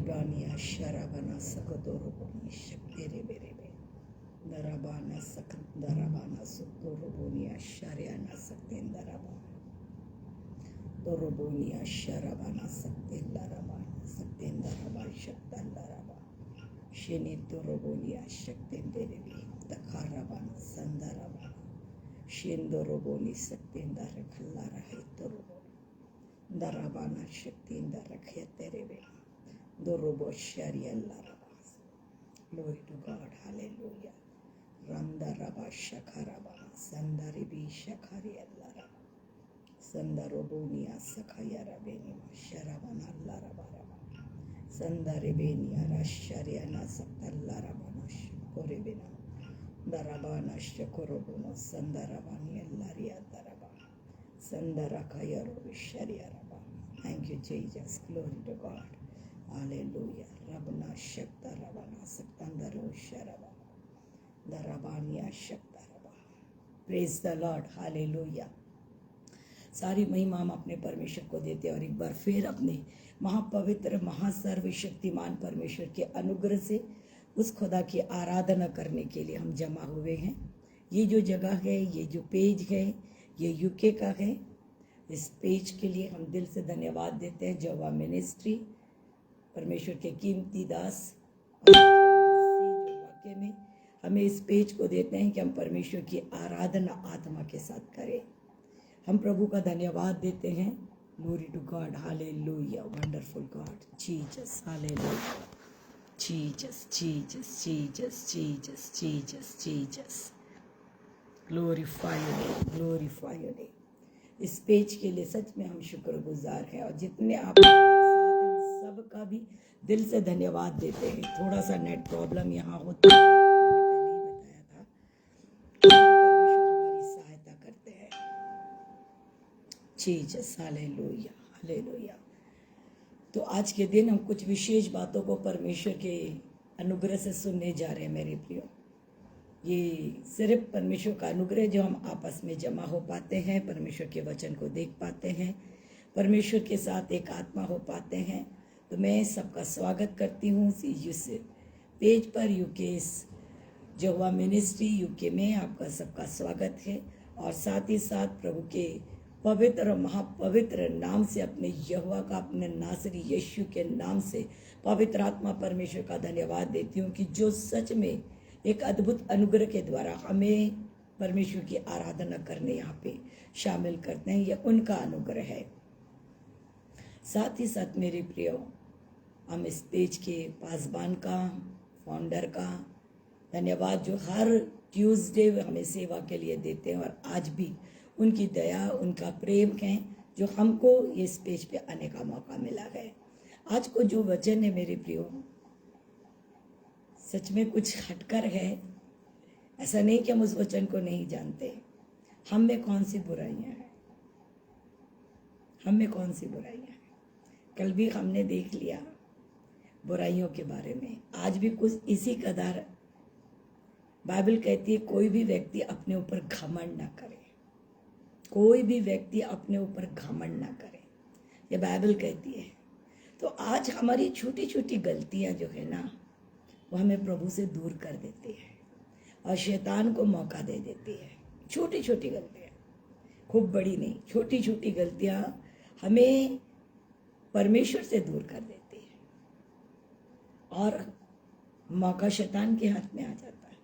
Librania Sharabana Sakadoroboni Shakere Berebe Darabana Sakandarabana Sutorobonia Shariana Sakendaraba Dorobonia Sharabana Sakendarabana Sakendaraba Shaktandaraba Shini Dorobonia Shaktenderebi Dakarabana Sandaraba Shindoroboni Sakendara Kalara Hetorobo Darabana Shaktindara Keterebe Dorobo Sharialarabas. Glory to God, hallelujah. Ramdaraba Shakaraba Sandaribi Shakarialaraba Sandarobonia Sakayarabeni Sharabana Larabaraba Sandaribenia Rashariana Sakalarabana Korebina Darabana Shakorobono Sandarabani Laria Daraba Sandarakayaro Shariaraba. Thank you, Jesus. Glory to God. Hallelujah. Rabana Shakta Rabana Saktandaro Sharaba Darabania Shakta Raba. Praise the Lord. Hallelujah. सारी महिमा हम अपने परमेश्वर को देते हैं और एक बार फिर अपने महापवित्र महासर्वशक्तिमान परमेश्वर के अनुग्रह से उस खुदा की आराधना करने के लिए हम जमा हुए हैं। ये जो जगह है, ये जो पेज है, ये यूके का है। इस पेज के लिए हम दिल से धन्यवाद देते हैं जवा मिनिस्ट्री, परमेश्वर के कीमती दास और जो वाकई में हमें इस पेज को देते हैं कि हम परमेश्वर की आराधना आत्मा के साथ करें। हम प्रभु का धन्यवाद देते हैं। Glory to God, hallelujah, wonderful God, Jesus, hallelujah, Jesus, Jesus, Jesus, Jesus, Jesus, Jesus, glorify your name, glorify your name. इस पेज के लिए सच में हम शुक्रगुजार हैं और जितने आप सबका भी दिल से धन्यवाद देते हैं। थोड़ा सा नेट प्रॉब्लम यहाँ होता है, मैंने पहले ही बताया था, परमेश्वर हमारी सहायता करते हैं। Jesus, hallelujah, hallelujah. तो आज के दिन हम कुछ विशेष बातों को परमेश्वर के अनुग्रह से सुनने जा रहे हैं मेरे प्रियो। ये सिर्फ परमेश्वर का अनुग्रह जो हम आपस में जमा हो पाते हैं, परमेश्वर के वचन को देख पाते हैं, परमेश्वर के साथ एक आत्मा हो पाते हैं। तो मैं सबका स्वागत करती हूँ इस पेज पर, यूके जवा मिनिस्ट्री यूके में आपका सबका स्वागत है। और साथ ही साथ प्रभु के पवित्र और महापवित्र नाम से, अपने यहोवा का, अपने नासरी यीशु के नाम से पवित्र आत्मा परमेश्वर का धन्यवाद देती हूँ कि जो सच में एक अद्भुत अनुग्रह के द्वारा हमें परमेश्वर की आराधना करने यहाँ पे शामिल करते हैं। यह उनका अनुग्रह है। साथ ही साथ मेरे प्रियो, हम इस पेज के पासबान का, फाउंडर का धन्यवाद जो हर ट्यूसडे हमें सेवा के लिए देते हैं और आज भी उनकी दया, उनका प्रेम है जो हमको इस पेज पे आने का मौका मिला है। आज को जो वचन है मेरे प्रियो, सच में कुछ हटकर है। ऐसा नहीं कि हम उस वचन को नहीं जानते। हम में कौन सी बुराइयां हैं, हम में कौन सी बुराइयां हैं। कल भी हमने देख लिया बुराइयों के बारे में। आज भी कुछ इसी कदर बाइबल कहती है, कोई भी व्यक्ति अपने ऊपर घमंड ना करे, कोई भी व्यक्ति अपने ऊपर घमंड ना करे, ये बाइबल कहती है। तो आज हमारी छोटी छोटी गलतियां जो है ना, वो हमें प्रभु से दूर कर देती है और शैतान को मौका दे देती है। छोटी छोटी गलतियां, खूब बड़ी नहीं, छोटी छोटी गलतियां हमें परमेश्वर से दूर कर देती है और मौका शैतान के हाथ में आ जाता है।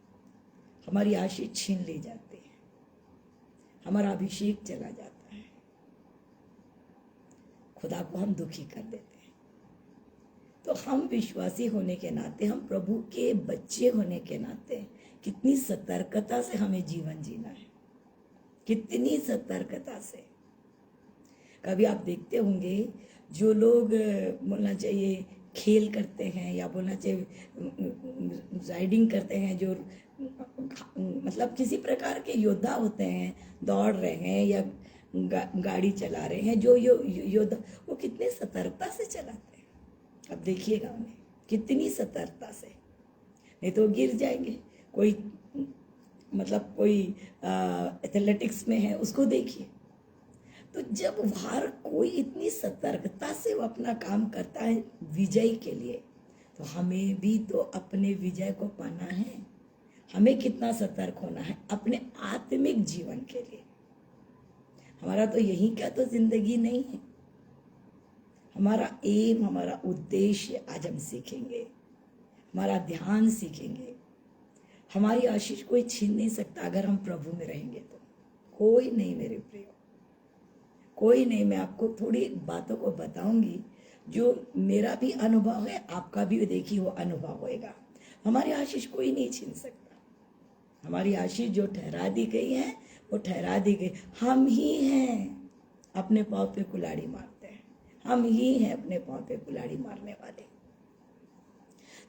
हमारी आशीष छीन ली जाती है, हमारा अभिषेक चला जाता है, खुदा को हम दुखी कर देते हैं। तो हम विश्वासी होने के नाते, हम प्रभु के बच्चे होने के नाते कितनी सतर्कता से हमें जीवन जीना है, कितनी सतर्कता से। कभी आप देखते होंगे जो लोग बोलना चाहिए खेल करते हैं या बोलना चाहिए राइडिंग करते हैं, जो मतलब किसी प्रकार के योद्धा होते हैं, दौड़ रहे हैं या गाड़ी चला रहे हैं, जो योद्धा वो कितने सतर्कता से चलाते हैं। अब देखिएगा उन्हें कितनी सतर्कता से, नहीं तो गिर जाएंगे। कोई मतलब कोई एथलेटिक्स में है, उसको देखिए। तो जब हर कोई इतनी सतर्कता से वो अपना काम करता है विजय के लिए, तो हमें भी तो अपने विजय को पाना है। हमें कितना सतर्क होना है अपने आत्मिक जीवन के लिए। हमारा तो यही क्या तो जिंदगी नहीं है। हमारा एम, हमारा उद्देश्य आज हम सीखेंगे, हमारा ध्यान सीखेंगे। हमारी आशीष कोई छीन नहीं सकता अगर हम प्रभु में रहेंगे तो। कोई नहीं मेरे प्रिय, कोई नहीं। मैं आपको थोड़ी बातों को बताऊंगी जो मेरा भी अनुभव है, आपका भी देखिए वो अनुभव होएगा। हमारी आशीष कोई नहीं छीन सकता। हमारी आशीष जो ठहरा दी गई है वो ठहरा दी गई। हम ही हैं अपने पाँव पे कुल्हाड़ी मारते हैं, हम ही हैं अपने पाँव पे कुल्हाड़ी मारने वाले।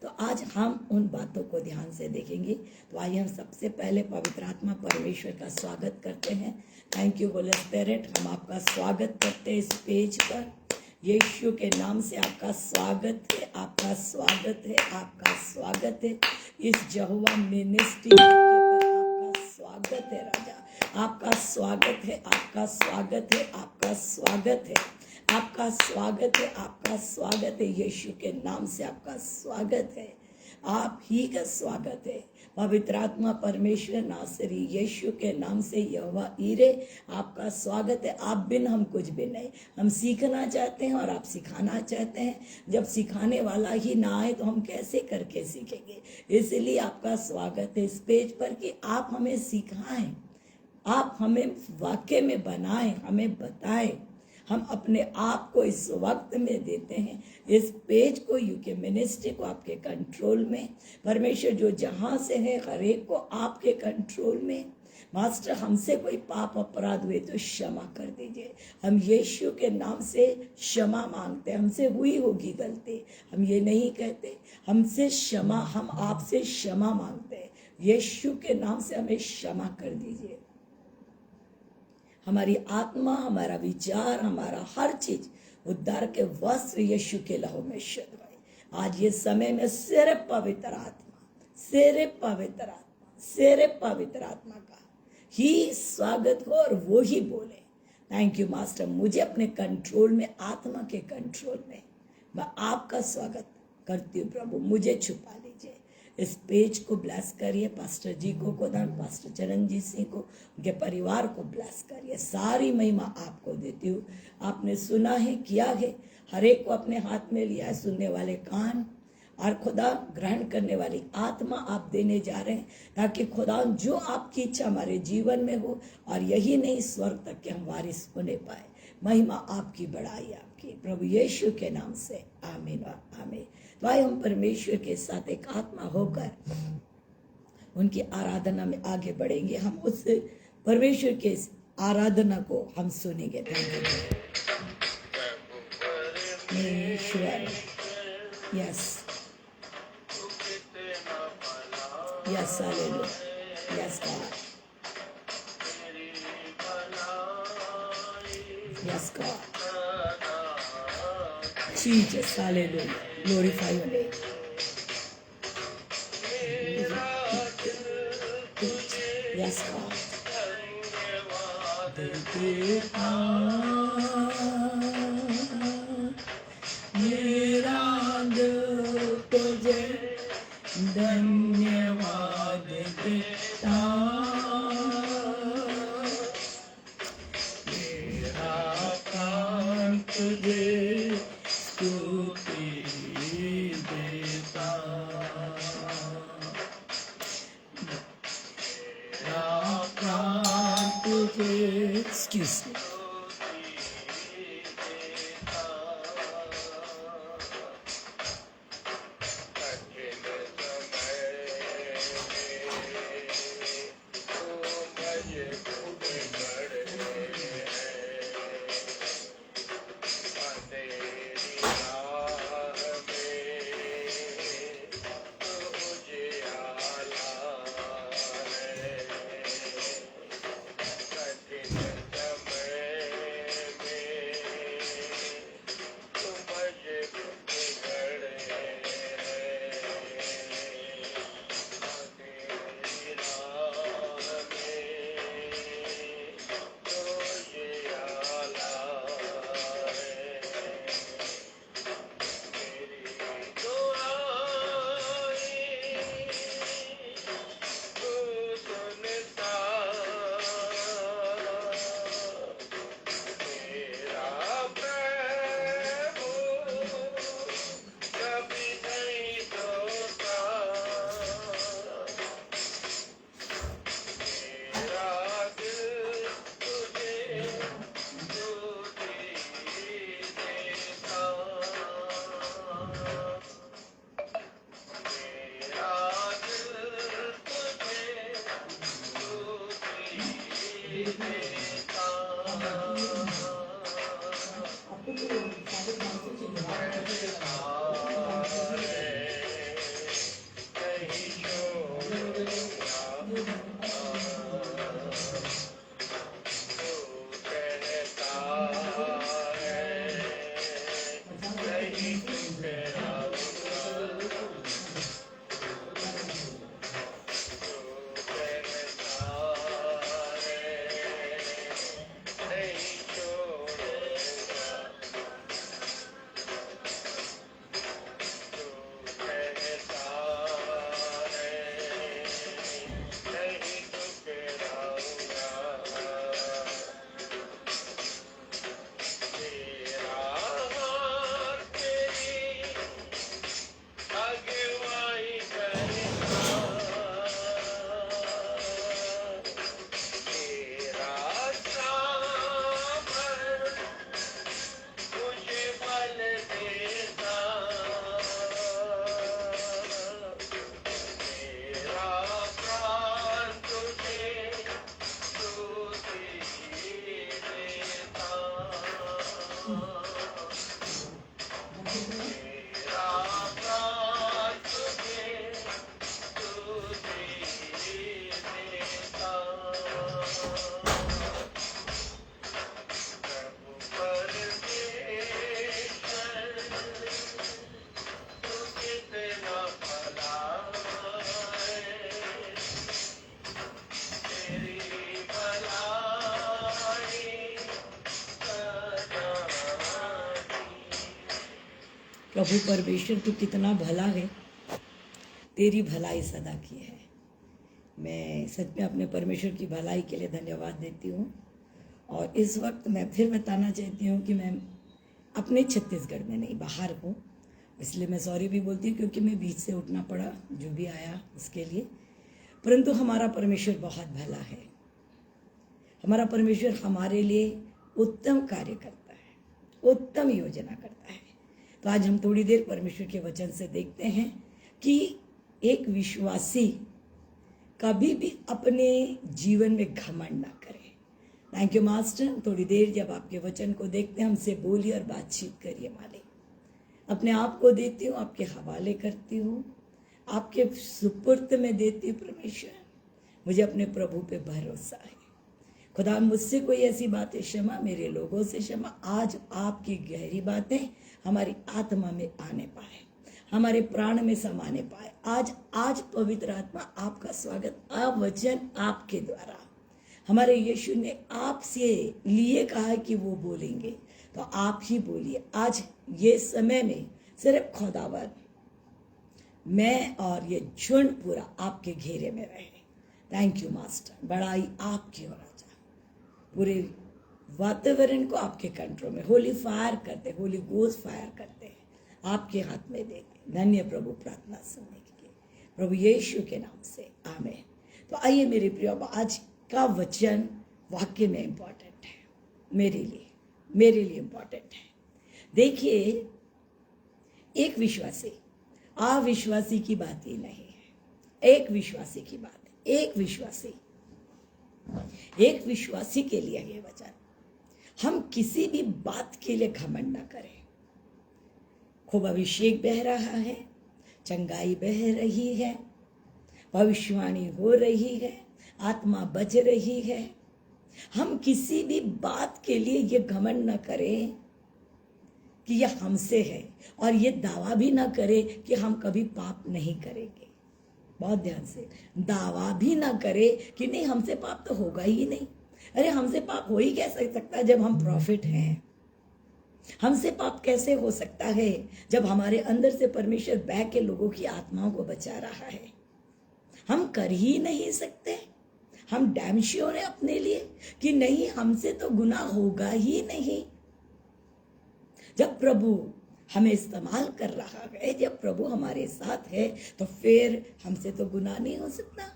तो आज हम उन बातों को ध्यान से देखेंगे। तो आइए हम सबसे पहले पवित्र आत्मा परमेश्वर का स्वागत करते हैं। थैंक यू होली स्पिरिट, हम आपका स्वागत करते हैं इस पेज पर। यीशु के नाम से आपका स्वागत है, आपका स्वागत है, आपका स्वागत है। इस यहोवा मिनिस्ट्री के पर आपका स्वागत है राजा, आपका स्वागत है, आपका स्वागत है, आपका स्वागत है, आपका स्वागत है, आपका स्वागत है। यीशु के नाम से आपका स्वागत है, आप ही का स्वागत है। पवित्र आत्मा परमेश्वर नासरी यीशु के नाम से यहोवा ईरे आपका स्वागत है। आप बिन हम कुछ भी नहीं। हम सीखना चाहते हैं और आप सिखाना चाहते हैं। जब सिखाने वाला ही ना आए तो हम कैसे करके सीखेंगे। इसलिए आपका स्वागत है इस पेज पर कि आप हमें सिखाएं, आप हमें वाक्य में बनाएं, हमें बताएं। हम अपने आप को इस वक्त में देते हैं, इस पेज को, यूके मिनिस्ट्री को आपके कंट्रोल में। परमेश्वर जो जहां से है हर एक को आपके कंट्रोल में। मास्टर हमसे कोई पाप अपराध हुए तो क्षमा कर दीजिए। हम यीशु के नाम से क्षमा मांगते हैं। हमसे हुई होगी गलती, हम ये नहीं कहते, हमसे क्षमा, हम आपसे क्षमा मांगते हैं। यीशु के नाम से हमें क्षमा कर दीजिए। हमारी आत्मा, हमारा विचार, हमारा हर चीज उद्धार के वस्त्र यीशु के लहू में शुद्ध हुए। आज ये समय में सिर्फ पवित्र आत्मा, सिर्फ पवित्र आत्मा, सिर्फ पवित्र आत्मा का ही स्वागत हो और वो ही बोले। थैंक यू मास्टर, मुझे अपने कंट्रोल में, आत्मा के कंट्रोल में मैं आपका स्वागत करती हूँ। प्रभु मुझे छुपा लीजिए। इस पेज को ब्लेस करिए, पास्टर जी को खुदा, पास्टर चरणजीत सिंह को, उनके परिवार को ब्लेस करिए। सारी महिमा आपको देती हूँ। आपने सुना है, किया है, हर एक को अपने हाथ में लिया है। सुनने वाले कान और खुदा ग्रहण करने वाली आत्मा आप देने जा रहे हैं, ताकि खुदा जो आपकी इच्छा हमारे जीवन में हो, और यही नहीं स्वर्ग तक के हम वारिस होने पाए। महिमा आपकी, बढ़ाई आपकी, प्रभु यीशु के नाम से आमीन और आमीन। तो आइए हम परमेश्वर के साथ एक आत्मा होकर उनकी आराधना में आगे बढ़ेंगे। हम उस परमेश्वर के आराधना को हम सुनेंगे। परमेश्वर, yes yes, hallelujah, yes God, yes God, Jesus, hallelujah, glorify your name. Yes, God. मेरा दिल तुझे धन्यवाद देता, मेरा प्राण तुझे स्तुति देता, मेरा प्राण तुझे, excuse me, प्रभु परमेश्वर तू कितना भला है, तेरी भलाई सदा की है। मैं सच में अपने परमेश्वर की भलाई के लिए धन्यवाद देती हूँ। और इस वक्त मैं फिर बताना चाहती हूँ कि मैं अपने छत्तीसगढ़ में नहीं, बाहर हूँ, इसलिए मैं सॉरी भी बोलती हूँ क्योंकि मैं बीच से उठना पड़ा, जो भी आया उसके लिए। परंतु हमारा परमेश्वर बहुत भला है। हमारा परमेश्वर हमारे लिए उत्तम कार्य करता है, उत्तम योजना करता है। तो आज हम थोड़ी देर परमेश्वर के वचन से देखते हैं कि एक विश्वासी कभी भी अपने जीवन में घमंड ना करे। Thank you master. थोड़ी देर जब आपके वचन को देखते हैं, हमसे बोलिए और बातचीत करिए मालिक। अपने आप को देती हूँ, आपके हवाले करती हूँ, आपके सुपुर्द में देती हूँ परमेश्वर। मुझे अपने प्रभु पे भरोसा है। खुदा मुझसे कोई ऐसी बातें क्षमा, मेरे लोगों से क्षमा। आज आपकी गहरी बातें हमारी आत्मा में आने पाए, हमारे प्राण में समाने पाए। आज पवित्र आत्मा आपका स्वागत, आप वचन आपके द्वारा, हमारे यीशु ने आपसे लिए कहा है कि वो बोलेंगे, तो आप ही बोलिए। आज ये समय में सिर्फ खुदावन, मैं और ये झुंड पूरा आपके घेरे में रहे। Thank you master. बड़ाई आपकी हो राजा। पूरे वातावरण को आपके कंट्रोल में होली फायर करते, होली गोस्ट फायर करते हैं, आपके हाथ में देते। धन्य प्रभु प्रार्थना सुनने के लिए, प्रभु यीशु के नाम से आमीन। तो आइए मेरे प्रिय, आज का वचन वाकई में इम्पोर्टेंट है, मेरे लिए इम्पोर्टेंट है। देखिए, एक विश्वासी अविश्वासी की बात ही नहीं है, एक विश्वासी की बात है। एक विश्वासी के लिए ये वचन, हम किसी भी बात के लिए घमंड ना करें। खूब अभिषेक बह रहा है, चंगाई बह रही है, भविष्यवाणी हो रही है, आत्मा बज रही है। हम किसी भी बात के लिए ये घमंड ना करें कि यह हमसे है, और ये दावा भी ना करें कि हम कभी पाप नहीं करेंगे। बहुत ध्यान से, दावा भी ना करे कि नहीं हमसे पाप तो होगा ही नहीं। अरे हमसे पाप हो ही कैसे सकता है जब हम प्रॉफिट हैं? हमसे पाप कैसे हो सकता है जब हमारे अंदर से परमेश्वर बह के लोगों की आत्माओं को बचा रहा है? हम कर ही नहीं सकते। हम डैम श्योर है अपने लिए कि नहीं, हमसे तो गुनाह होगा ही नहीं। जब प्रभु हमें इस्तेमाल कर रहा है, जब प्रभु हमारे साथ है, तो फिर हमसे तो गुनाह नहीं हो सकता।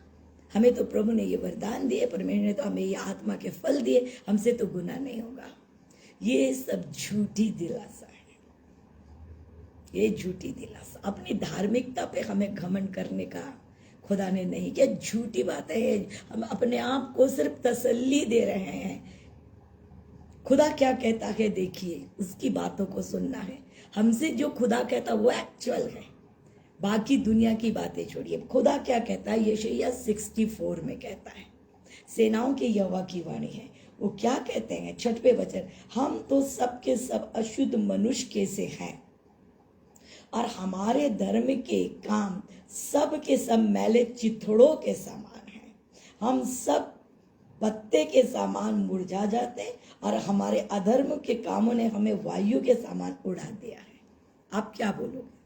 हमें तो प्रभु ने ये वरदान दिए, परमेश्वर ने तो हमें ये आत्मा के फल दिए, हमसे तो गुनाह नहीं होगा। ये सब झूठी दिलासा है, ये झूठी दिलासा। अपनी धार्मिकता पे हमें घमंड करने का खुदा ने नहीं किया। झूठी बात है, हम अपने आप को सिर्फ तसल्ली दे रहे हैं। खुदा क्या कहता है देखिए, उसकी बातों को सुनना है। हमसे जो खुदा कहता वो एक्चुअल है, बाकी दुनिया की बातें छोड़िए। खुदा क्या कहता है, यशायाह 64 में कहता है, सेनाओं के यहोवा की वाणी है। वो क्या कहते हैं, 6वें वचन, हम तो सब के सब अशुद्ध मनुष्य के से हैं और हमारे धर्म के काम सब के सब मैले चिथड़ों के समान हैं। हम सब पत्ते के समान मुरझा जाते और हमारे अधर्म के कामों ने हमें वायु के समान उड़ा दिया है। आप क्या बोलोगे?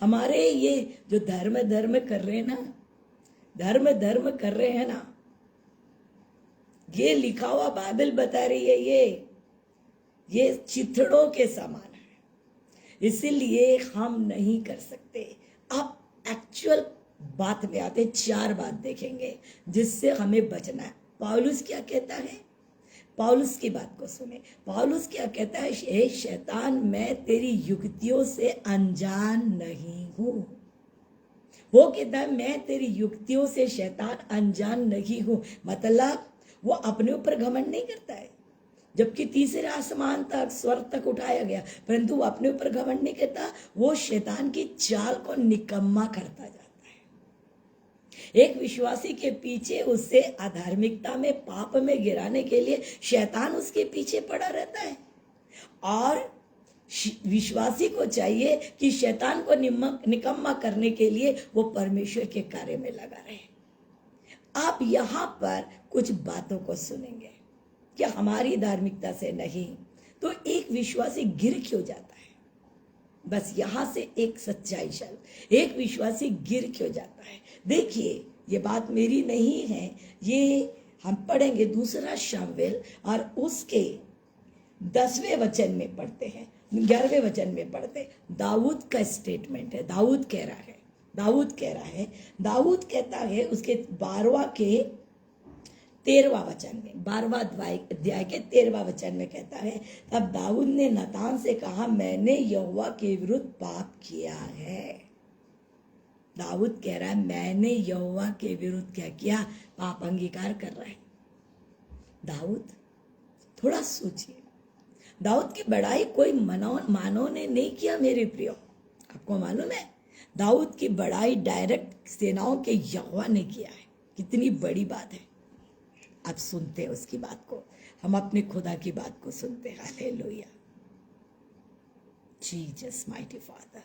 हमारे ये जो धर्म कर रहे हैं ना, धर्म कर रहे हैं ना, ये लिखा हुआ बाइबल बता रही है ये चिथड़ों के समान है, इसीलिए हम नहीं कर सकते। अब एक्चुअल बात में आते, 4 बात देखेंगे जिससे हमें बचना है। पौलुस क्या कहता है, पौलुस की बात को सुने। पौलुस क्या कहता है, हे शैतान, मैं तेरी युक्तियों से अनजान नहीं हूं। वो कहता है मैं तेरी युक्तियों से शैतान अनजान नहीं हूं, मतलब वो अपने ऊपर घमंड नहीं करता है। जबकि तीसरे आसमान तक, स्वर्ग तक उठाया गया, परंतु वो अपने ऊपर घमंड नहीं करता। वो शैतान की चाल को निकम्मा करता जाता है। एक विश्वासी के पीछे उसे अधार्मिकता में, पाप में गिराने के लिए शैतान उसके पीछे पड़ा रहता है, और विश्वासी को चाहिए कि शैतान को निकम्मा करने के लिए वो परमेश्वर के कार्य में लगा रहे। आप यहां पर कुछ बातों को सुनेंगे कि हमारी धार्मिकता से नहीं, तो एक विश्वासी गिर क्यों जाता है? बस यहां से एक सच्चाई चल, एक विश्वासी गिर क्यों जाता है? देखिए, ये बात मेरी नहीं है, ये हम पढ़ेंगे 2 शमूएल और उसके 10वें वचन में पढ़ते हैं, 11वें वचन में पढ़ते। दाऊद का स्टेटमेंट है, दाऊद कह रहा है, दाऊद कहता है उसके 12वां के 13वां वचन में, 12वां अध्याय के 13वां वचन में कहता है, तब दाऊद ने नातान से कहा, मैंने यहोवा के विरुद्ध पाप किया है। दाऊद कह रहा है मैंने यहोवा के विरुद्ध क्या किया? पाप अंगीकार कर रहा है। दाऊद, थोड़ा सोचिए, दाऊद की बड़ाई कोई मानव ने नहीं किया मेरे प्रियो। आपको मालूम है, दाऊद की बड़ाई डायरेक्ट सेनाओं के यहोवा ने किया है। कितनी बड़ी बात है। आप सुनते हैं उसकी बात को, हम अपने खुदा की बात को सुनते हैं। Hallelujah, Jesus mighty father.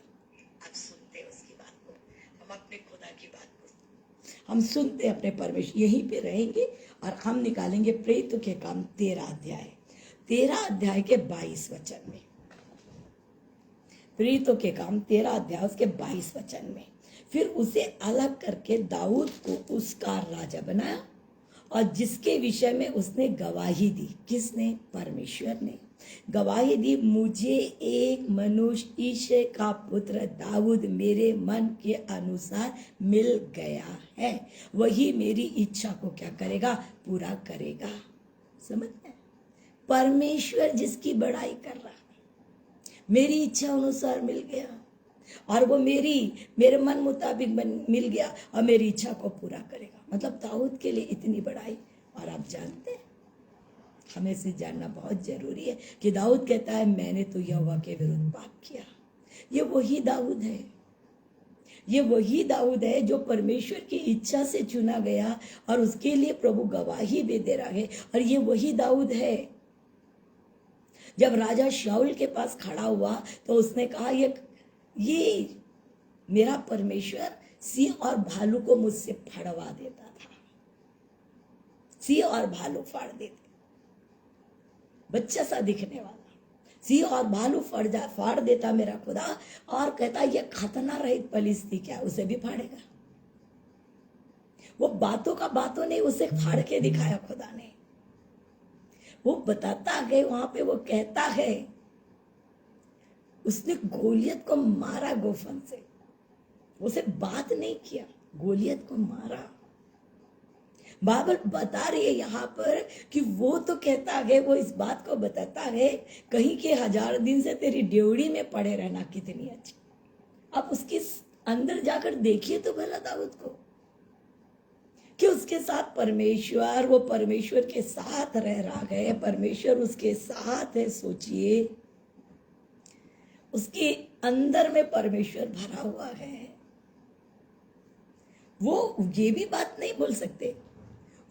आप सुनते हैं उसकी बात को, हम अपने खुदा की बात को हम सुनते हैं अपने परमेश्वर। यहीं पे रहेंगे और हम निकालेंगे प्रेरितों के काम 13 अध्याय के 22 वचन में। प्रेरितों के काम 13 अध्याय उसके 22 वचन में। फिर उसे अलग करके दाऊद को उसका राजा बनाया, और जिसके विषय में उसने गवाही दी। किसने? परमेश्वर ने गवाही दी, मुझे एक मनुष्य ईशे का पुत्र दाऊद मेरे मन के अनुसार मिल गया है, वही मेरी इच्छा को क्या करेगा? पूरा करेगा। समझ में? परमेश्वर जिसकी बड़ाई कर रहा है, मेरी इच्छा अनुसार मिल गया, और वो मेरे मन मुताबिक मिल गया और मेरी इच्छा को पूरा करेगा। मतलब दाऊद के लिए इतनी बड़ाई। और आप जानते हैं, हमें से जानना बहुत जरूरी है कि दाऊद कहता है मैंने तो यहोवा के विरुद्ध पाप किया। ये वही दाऊद है, ये वही दाऊद है जो परमेश्वर की इच्छा से चुना गया, और उसके लिए प्रभु गवाही भी दे रहा है। और ये वही दाऊद है, जब राजा शाऊल के पास खड़ा हुआ तो उसने कहा, ये मेरा परमेश्वर सिंह और भालू को मुझसे फाड़वा देता था। सिंह और भालू फाड़ देते, बच्चा सा दिखने वाला सिंह और भालू फाड़ देता मेरा खुदा, और कहता ये खतना रहित पलिश्ती क्या उसे भी फाड़ेगा। वो बातों नहीं, उसे फाड़ के दिखाया खुदा ने। वो बताता है वहां पे, वो कहता है उसने गोलियत को मारा गोफन से, उसे बात नहीं किया, गोलियत को मारा। बाइबल बता रही है यहाँ पर कि वो तो कहता है, वो इस बात को बताता है, कहीं के 1000 दिन से तेरी ड्योढ़ी में पड़े रहना कितनी अच्छी। अब उसके अंदर जाकर देखिए तो भला दाऊद को, उसके साथ परमेश्वर, वो परमेश्वर के साथ रह रहा है, परमेश्वर उसके साथ है। सोचिए, उसके अंदर में परमेश्वर भरा हुआ है। वो ये भी बात नहीं बोल सकते,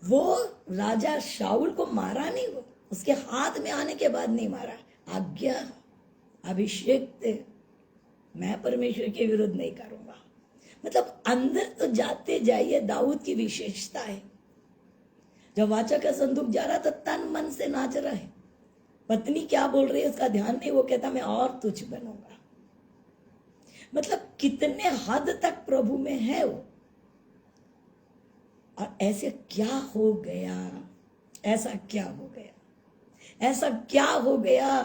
वो राजा शाऊल को मारा नहीं, वो उसके हाथ में आने के बाद नहीं मारा। आज्ञा, अभिषेक थे, मैं परमेश्वर के विरुद्ध नहीं करूंगा। मतलब अंदर तो जाते जाइए, दाऊद की विशेषता है। जब वाचा का संदूक जा रहा था, तन मन से नाच रहा है। पत्नी क्या बोल रही है उसका ध्यान नहीं, वो कहता मैं और तुच्छ बनूंगा। मतलब कितने हद तक प्रभु में है वो। और ऐसे क्या हो गया, ऐसा क्या हो गया, ऐसा क्या हो गया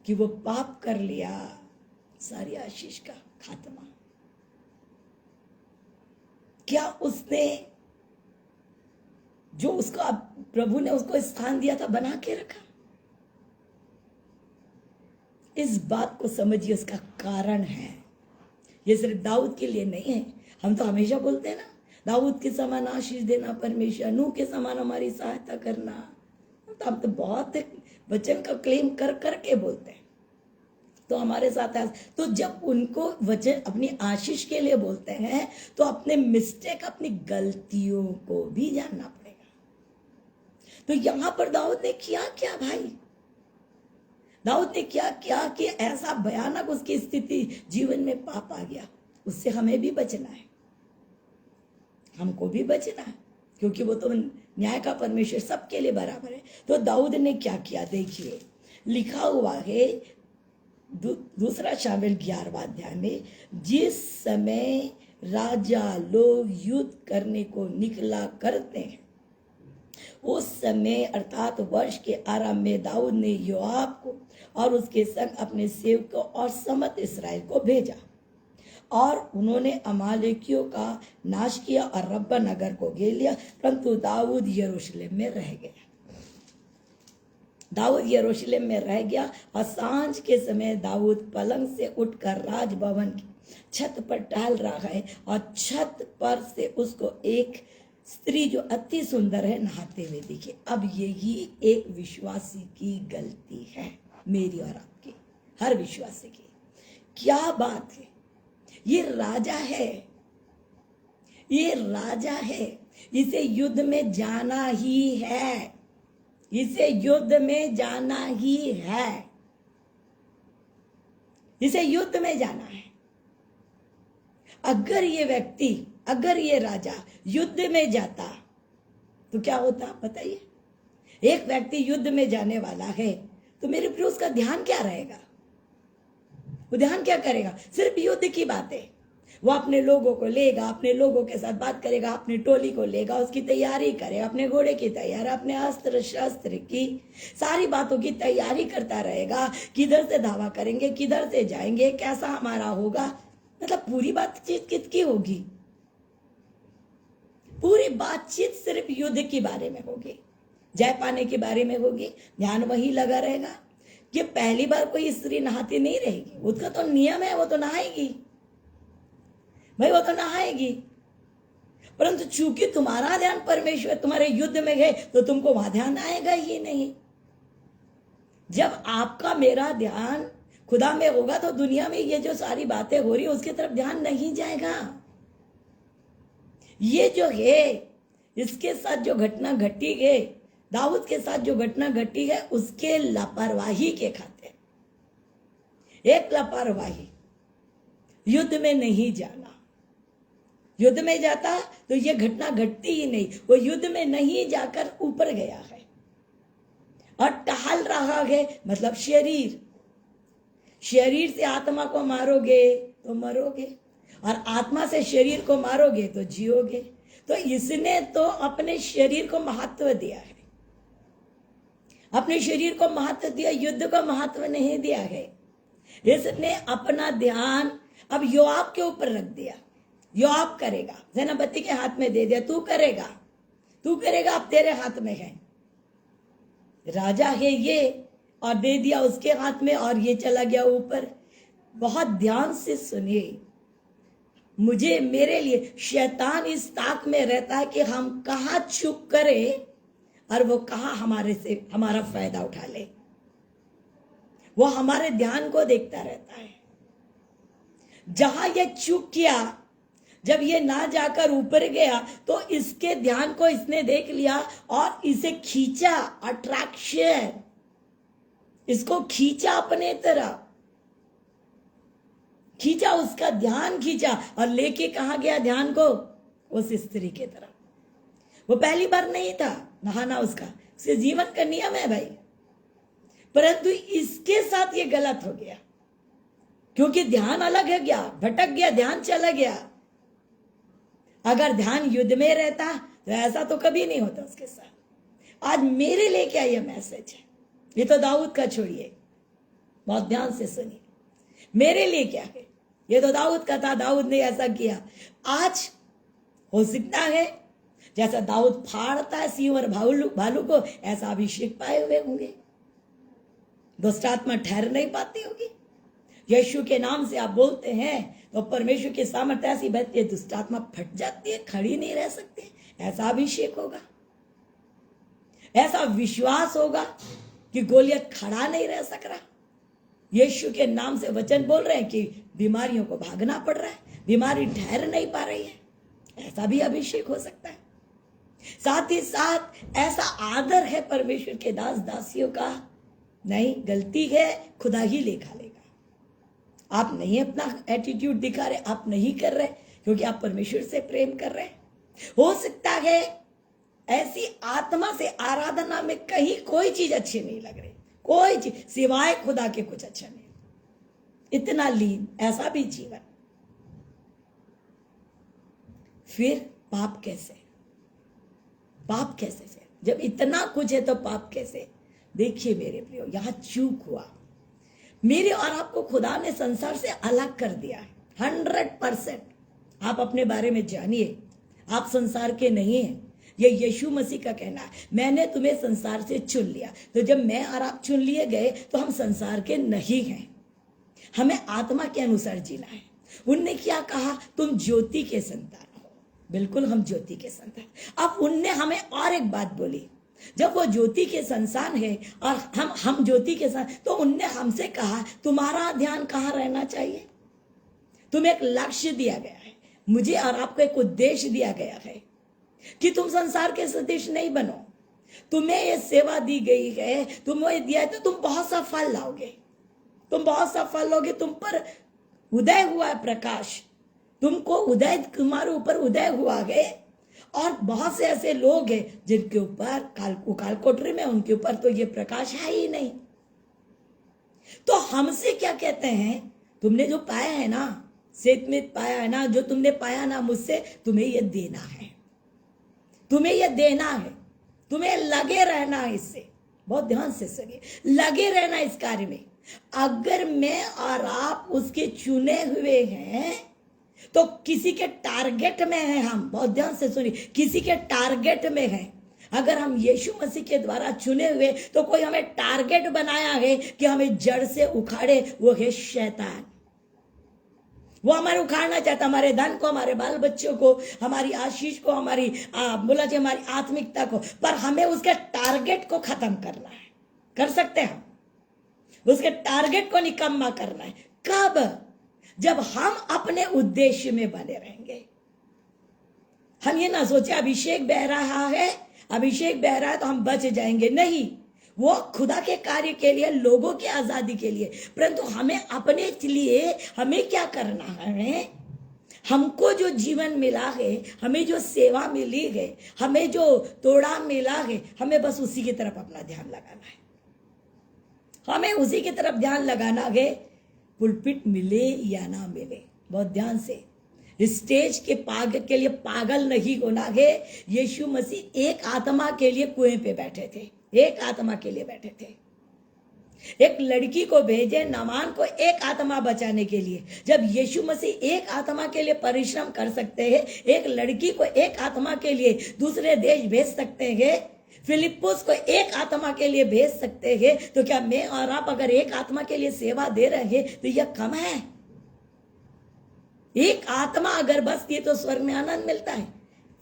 कि वो पाप कर लिया, सारी आशीष का खात्मा। क्या उसने जो उसका प्रभु ने उसको स्थान दिया था बना के रखा? इस बात को समझिए, उसका कारण है। ये सिर्फ दाऊद के लिए नहीं है। हम तो हमेशा बोलते हैं ना, दाऊद के समान आशीष देना परमेश्वर, नूह के समान हमारी सहायता करना। तो हम तो बहुत वचन का क्लेम कर करके बोलते हैं, तो हमारे साथ है। तो जब उनको वचन अपनी आशीष के लिए बोलते हैं, तो अपने मिस्टेक, अपनी गलतियों को भी जानना पड़ेगा। तो यहां पर दाऊद ने किया क्या भाई? दाऊद ने क्या किया कि ऐसा भयानक उसकी स्थिति, जीवन में पाप आ गया। उससे हमें भी बचना है, हमको भी बचना है, क्योंकि वो तो न्याय का परमेश्वर सबके लिए बराबर है। तो दाऊद ने क्या किया, देखिए लिखा हुआ है दूसरा शामिल 11वां अध्याय में, जिस समय राजा लोग युद्ध करने को निकला करते हैं, उस समय अर्थात वर्ष के आरंभ में दाऊद ने योआब को और उसके संग अपने सेवकों और समस्त इस्राएल को भेजा, और उन्होंने अमालेकियों का नाश किया और रब्बा नगर को घेर लिया। परंतु दाऊद यरूशलेम में रह गया। दाऊद यरूशलेम में रह गया। और सांझ के समय दाऊद पलंग से उठकर राजभवन की छत पर टहल रहा है, और छत पर से उसको एक स्त्री जो अति सुंदर है नहाते हुए दिखे। अब यही एक विश्वासी की गलती है, मेरी और आपकी, हर विश्वासी की। क्या बात है, ये राजा है, ये राजा है, इसे युद्ध में जाना ही है, इसे युद्ध में जाना ही है, इसे युद्ध में जाना है। अगर ये व्यक्ति, अगर ये राजा युद्ध में जाता तो क्या होता बताइए? एक व्यक्ति युद्ध में जाने वाला है तो मेरे प्रिय उसका ध्यान क्या रहेगा? वो ध्यान क्या करेगा? सिर्फ युद्ध की बातें। वो अपने लोगों को लेगा, अपने लोगों के साथ बात करेगा, अपनी टोली को लेगा, उसकी तैयारी करेगा, अपने घोड़े की तैयारी, अपने अस्त्र शस्त्र की सारी बातों की तैयारी करता रहेगा। किधर से धावा करेंगे, किधर से जाएंगे, कैसा हमारा होगा। मतलब पूरी बातचीत किसकी होगी? पूरी बातचीत सिर्फ युद्ध के बारे में होगी, जय पाने के बारे में होगी। ध्यान वही लगा रहेगा कि पहली बार कोई स्त्री नहाती नहीं रहेगी, उसका तो नियम है, वो तो नहाएगी भाई, वो तो नहाएगी। परंतु चूंकि तुम्हारा ध्यान परमेश्वर तुम्हारे युद्ध में गए तो तुमको वहां ध्यान आएगा ही नहीं। जब आपका मेरा ध्यान खुदा में होगा तो दुनिया में ये जो सारी बातें हो रही है उसकी तरफ ध्यान नहीं जाएगा। ये जो है, इसके साथ जो घटना घटी है, दाऊद के साथ जो घटना घटी है, उसके लापरवाही के खाते, एक लापरवाही, युद्ध में नहीं जाना। युद्ध में जाता तो ये घटना घटती ही नहीं। वो युद्ध में नहीं जाकर ऊपर गया है और टहल रहा है, मतलब शरीर, शरीर से आत्मा को मारोगे तो मरोगे, और आत्मा से शरीर को मारोगे तो जियोगे। तो इसने तो अपने शरीर को महत्व दिया है, अपने शरीर को महत्व दिया, युद्ध को महत्व नहीं दिया है। इसने अपना ध्यान अब योआब के ऊपर रख दिया। योआब करेगा, सेनापति के हाथ में दे दिया, तू करेगा, तू करेगा, अब तेरे हाथ में है। राजा है ये, और दे दिया उसके हाथ में, और ये चला गया ऊपर। बहुत ध्यान से सुनिए, मुझे मेरे लिए शैतान इस ताक में रहता है कि हम कहाँ चूक करें और वो कहाँ हमारे से हमारा फायदा उठा ले। वो हमारे ध्यान को देखता रहता है। जहां ये चूक किया, जब ये ना जाकर ऊपर गया तो इसके ध्यान को इसने देख लिया और इसे खींचा, अट्रैक्शन, इसको खींचा अपने तरफ, खींचा, उसका ध्यान खींचा और लेके कहां गया ध्यान को? उस स्त्री के तरफ। वो पहली बार नहीं था नहाना उसके जीवन का नियम है भाई, परंतु इसके साथ ये गलत हो गया क्योंकि ध्यान अलग है गया, भटक गया, ध्यान चला गया। अगर ध्यान युद्ध में रहता तो ऐसा तो कभी नहीं होता उसके साथ। आज मेरे लिए क्या ये मैसेज है? ये तो दाऊद का छोड़िए, बहुत ध्यान से सुनिए। मेरे लिए क्या है? ये तो दाऊद का था, दाऊद ने ऐसा किया। आज हो सकता है जैसा दाऊद फाड़ता है सिंह और भालू को, ऐसा अभिषेक पाए हुए होंगे, दुष्ट आत्मा ठहर नहीं पाती होगी। यीशु के नाम से आप बोलते हैं तो परमेश्वर की सामर्थ्य ऐसी बहती है, दुष्ट आत्मा फट जाती है, खड़ी नहीं रह सकती। ऐसा अभिषेक होगा, ऐसा विश्वास होगा कि गोलियत खड़ा नहीं रह सक रहा। यीशु के नाम से वचन बोल रहे हैं कि बीमारियों को भागना पड़ रहा है, बीमारी ठहर नहीं पा रही है। ऐसा भी अभिषेक हो सकता है। साथ ही साथ ऐसा आदर है परमेश्वर के दास दासियों का, नहीं गलती है खुदा ही लेखा लेगा। आप नहीं अपना एटीट्यूड दिखा रहे, आप नहीं कर रहे क्योंकि आप परमेश्वर से प्रेम कर रहे हैं। हो सकता है ऐसी आत्मा से आराधना में कहीं कोई चीज अच्छी नहीं लग रही, कोई चीज सिवाय खुदा के कुछ अच्छा नहीं, इतना लीन, ऐसा भी जीवन। फिर पाप कैसे? पाप कैसे से? जब इतना कुछ है तो पाप कैसे? देखिए मेरे प्रियो, यहां चूक हुआ। मेरे और आपको खुदा ने संसार से अलग कर दिया है 100%। आप अपने बारे में जानिए, आप संसार के नहीं हैं। ये यीशु मसीह का कहना है, मैंने तुम्हें संसार से चुन लिया। तो जब मैं और आप चुन लिए गए तो हम संसार के नहीं हैं, हमें आत्मा के अनुसार जीना है। उनने क्या कहा? तुम ज्योति के संतान हो। बिल्कुल हम ज्योति के संतान। अब उनने हमें और एक बात बोली, जब वो ज्योति के संतान है और हम ज्योति के साथ, तो उनने हमसे कहा तुम्हारा ध्यान कहाँ रहना चाहिए? तुम्हें एक लक्ष्य दिया गया है, मुझे और आपको एक उद्देश्य दिया गया है कि तुम संसार के सदृश नहीं बनो। तुम्हें ये सेवा दी गई है, तुम्हें दिया है तो तुम बहुत सा फल लाओगे, तुम बहुत सा फल लोगे। तुम पर उदय हुआ है प्रकाश, तुमको उदय, तुम्हारे ऊपर उदय हुआ है। और बहुत से ऐसे लोग हैं जिनके ऊपर काल कोठरी में, उनके ऊपर तो ये प्रकाश है ही नहीं। तो हमसे क्या कहते हैं? तुमने जो पाया है ना, सेत में पाया है ना, जो तुमने पाया ना मुझसे, तुम्हें ये देना है, तुम्हें ये देना है, तुम्हें लगे रहना है इससे। बहुत ध्यान से सुनिए, लगे रहना इस कार्य में। अगर मैं और आप उसके चुने हुए हैं तो किसी के टारगेट में हैं हम। बहुत ध्यान से सुनिए, किसी के टारगेट में हैं। अगर हम यीशु मसीह के द्वारा चुने हुए तो कोई हमें टारगेट बनाया है कि हमें जड़ से उखाड़े, वो है शैतान। वो हमारे उखाड़ना चाहता, हमारे धन को, हमारे बाल बच्चों को, हमारी आशीष को, हमारी बोला जाए हमारी आत्मिकता को। पर हमें उसके टारगेट को खत्म करना है। कर सकते हैं हम उसके टारगेट को निकम्मा करना है। कब? जब हम अपने उद्देश्य में बने रहेंगे। हम ये ना सोचे अभिषेक बह रहा है, अभिषेक बह रहा है तो हम बच जाएंगे। नहीं, वो खुदा के कार्य के लिए, लोगों की आजादी के लिए। परंतु हमें अपने लिए हमें क्या करना है? हमको जो जीवन मिला है, हमें जो सेवा मिली है, हमें जो तोड़ा मिला है, हमें बस उसी की तरफ अपना ध्यान लगाना है। हमें उसी की तरफ ध्यान लगाना है, पुलपिट मिले या ना मिले। बहुत ध्यान से, स्टेज के के लिए पागल नहीं होना है। यीशु मसीह एक आत्मा के लिए कुएं पे बैठे थे, एक आत्मा के लिए बैठे थे। एक लड़की को भेजे नामान को एक आत्मा बचाने के लिए। जब यीशु मसीह एक आत्मा के लिए परिश्रम कर सकते हैं, एक लड़की को एक आत्मा के लिए दूसरे देश भेज सकते हैं, फिलिप्पुस को एक आत्मा के लिए भेज सकते हैं, तो क्या मैं और आप अगर एक आत्मा के लिए सेवा दे रहे हैं तो यह कम है? एक आत्मा अगर बसती है तो स्वर्ग में आनंद मिलता है।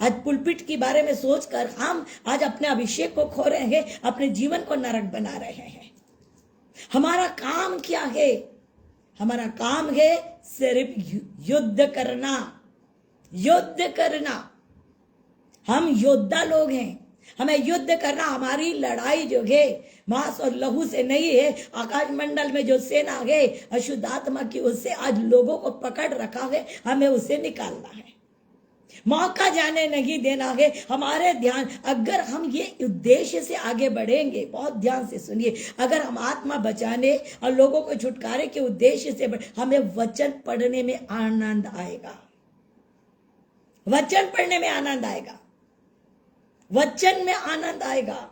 आज पुलपिट के बारे में सोचकर हम आज अपने अभिषेक को खो रहे हैं, अपने जीवन को नरक बना रहे हैं। हमारा काम क्या है? हमारा काम है सिर्फ युद्ध करना, युद्ध करना। हम योद्धा लोग हैं, हमें युद्ध करना। हमारी लड़ाई जो है मांस और लहू से नहीं है, आकाश मंडल में जो सेना है अशुद्ध आत्मा की, उससे आज लोगों को पकड़ रखा है, हमें उसे निकालना है, मौका जाने नहीं देना है। हमारे ध्यान, अगर हम ये उद्देश्य से आगे बढ़ेंगे, बहुत ध्यान से सुनिए, अगर हम आत्मा बचाने और लोगों को छुटकारे के उद्देश्य से हमें वचन पढ़ने में आनंद आएगा, वचन पढ़ने में आनंद आएगा, वचन में आनंद आएगा,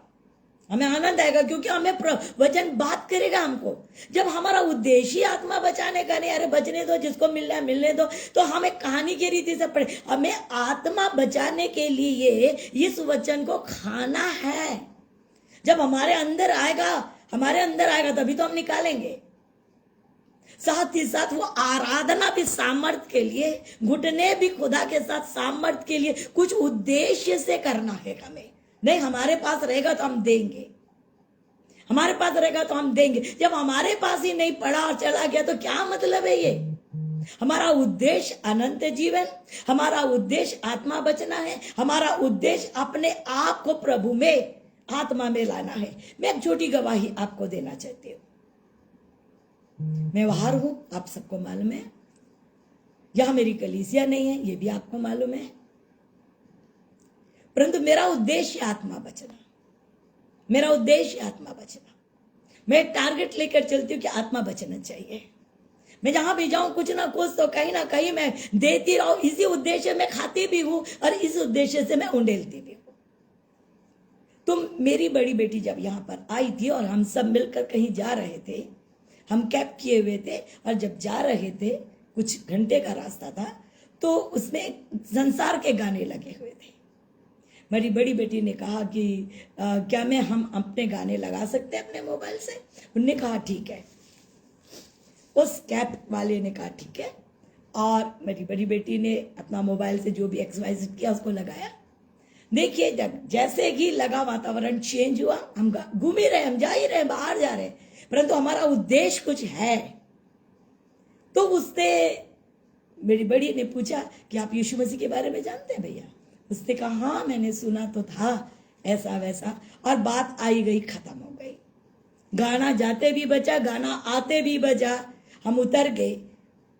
हमें आनंद आएगा, क्योंकि हमें वचन बात करेगा हमको। जब हमारा उद्देश्य आत्मा बचाने का नहीं, अरे बचने दो, जिसको मिलना है मिलने दो, तो हमें कहानी की रीति से पढ़े। हमें आत्मा बचाने के लिए इस वचन को खाना है। जब हमारे अंदर आएगा तभी तो हम निकालेंगे। साथ ही साथ वो आराधना भी सामर्थ के लिए, घुटने भी खुदा के साथ सामर्थ के लिए, कुछ उद्देश्य से करना है हमें। नहीं, हमारे पास रहेगा तो हम देंगे, हमारे पास रहेगा तो हम देंगे। जब हमारे पास ही नहीं पड़ा और चला गया तो क्या मतलब है ये? हमारा उद्देश्य अनंत जीवन, हमारा उद्देश्य आत्मा बचना है, हमारा उद्देश्य अपने आप को प्रभु में, आत्मा में लाना है। मैं एक छोटी गवाही आपको देना चाहती हूँ। मैं बाहर हूं, आप सबको मालूम है, यहां मेरी कलीसिया नहीं है, ये भी आपको मालूम है, परंतु मेरा उद्देश्य आत्मा बचना, मेरा उद्देश्य आत्मा बचना। मैं टारगेट लेकर चलती हूँ कि आत्मा बचना चाहिए। मैं जहां भी जाऊं कुछ ना कुछ तो कहीं ना कहीं मैं देती रहूं, इसी उद्देश्य में खाती भी हूं और इस उद्देश्य से मैं उंडेलती भी हूं। तो मेरी बड़ी बेटी जब यहाँ पर आई थी और हम सब मिलकर कहीं जा रहे थे, हम कैब किए हुए थे, और जब जा रहे थे, कुछ घंटे का रास्ता था, तो उसमें संसार के गाने लगे हुए थे। मेरी बड़ी बेटी ने कहा कि क्या हम अपने गाने लगा सकते हैं अपने मोबाइल से? उन्होंने कहा ठीक है। उस कैब वाले ने कहा ठीक है, और मेरी बड़ी बेटी ने अपना मोबाइल से जो भी XYZ किया उसको लगाया। देखिए, जब जैसे ही लगा, वातावरण चेंज हुआ, हम घूम ही रहे, हम जा ही रहे, बाहर जा रहे, परंतु हमारा उद्देश्य कुछ है। तो उसने, मेरी बड़ी ने पूछा कि आप यीशु मसीह के बारे में जानते हैं भैया? उसने कहा हाँ, मैंने सुना तो था ऐसा वैसा, और बात आई गई, खत्म हो गई। गाना जाते भी बचा, गाना आते भी बजा। हम उतर गए,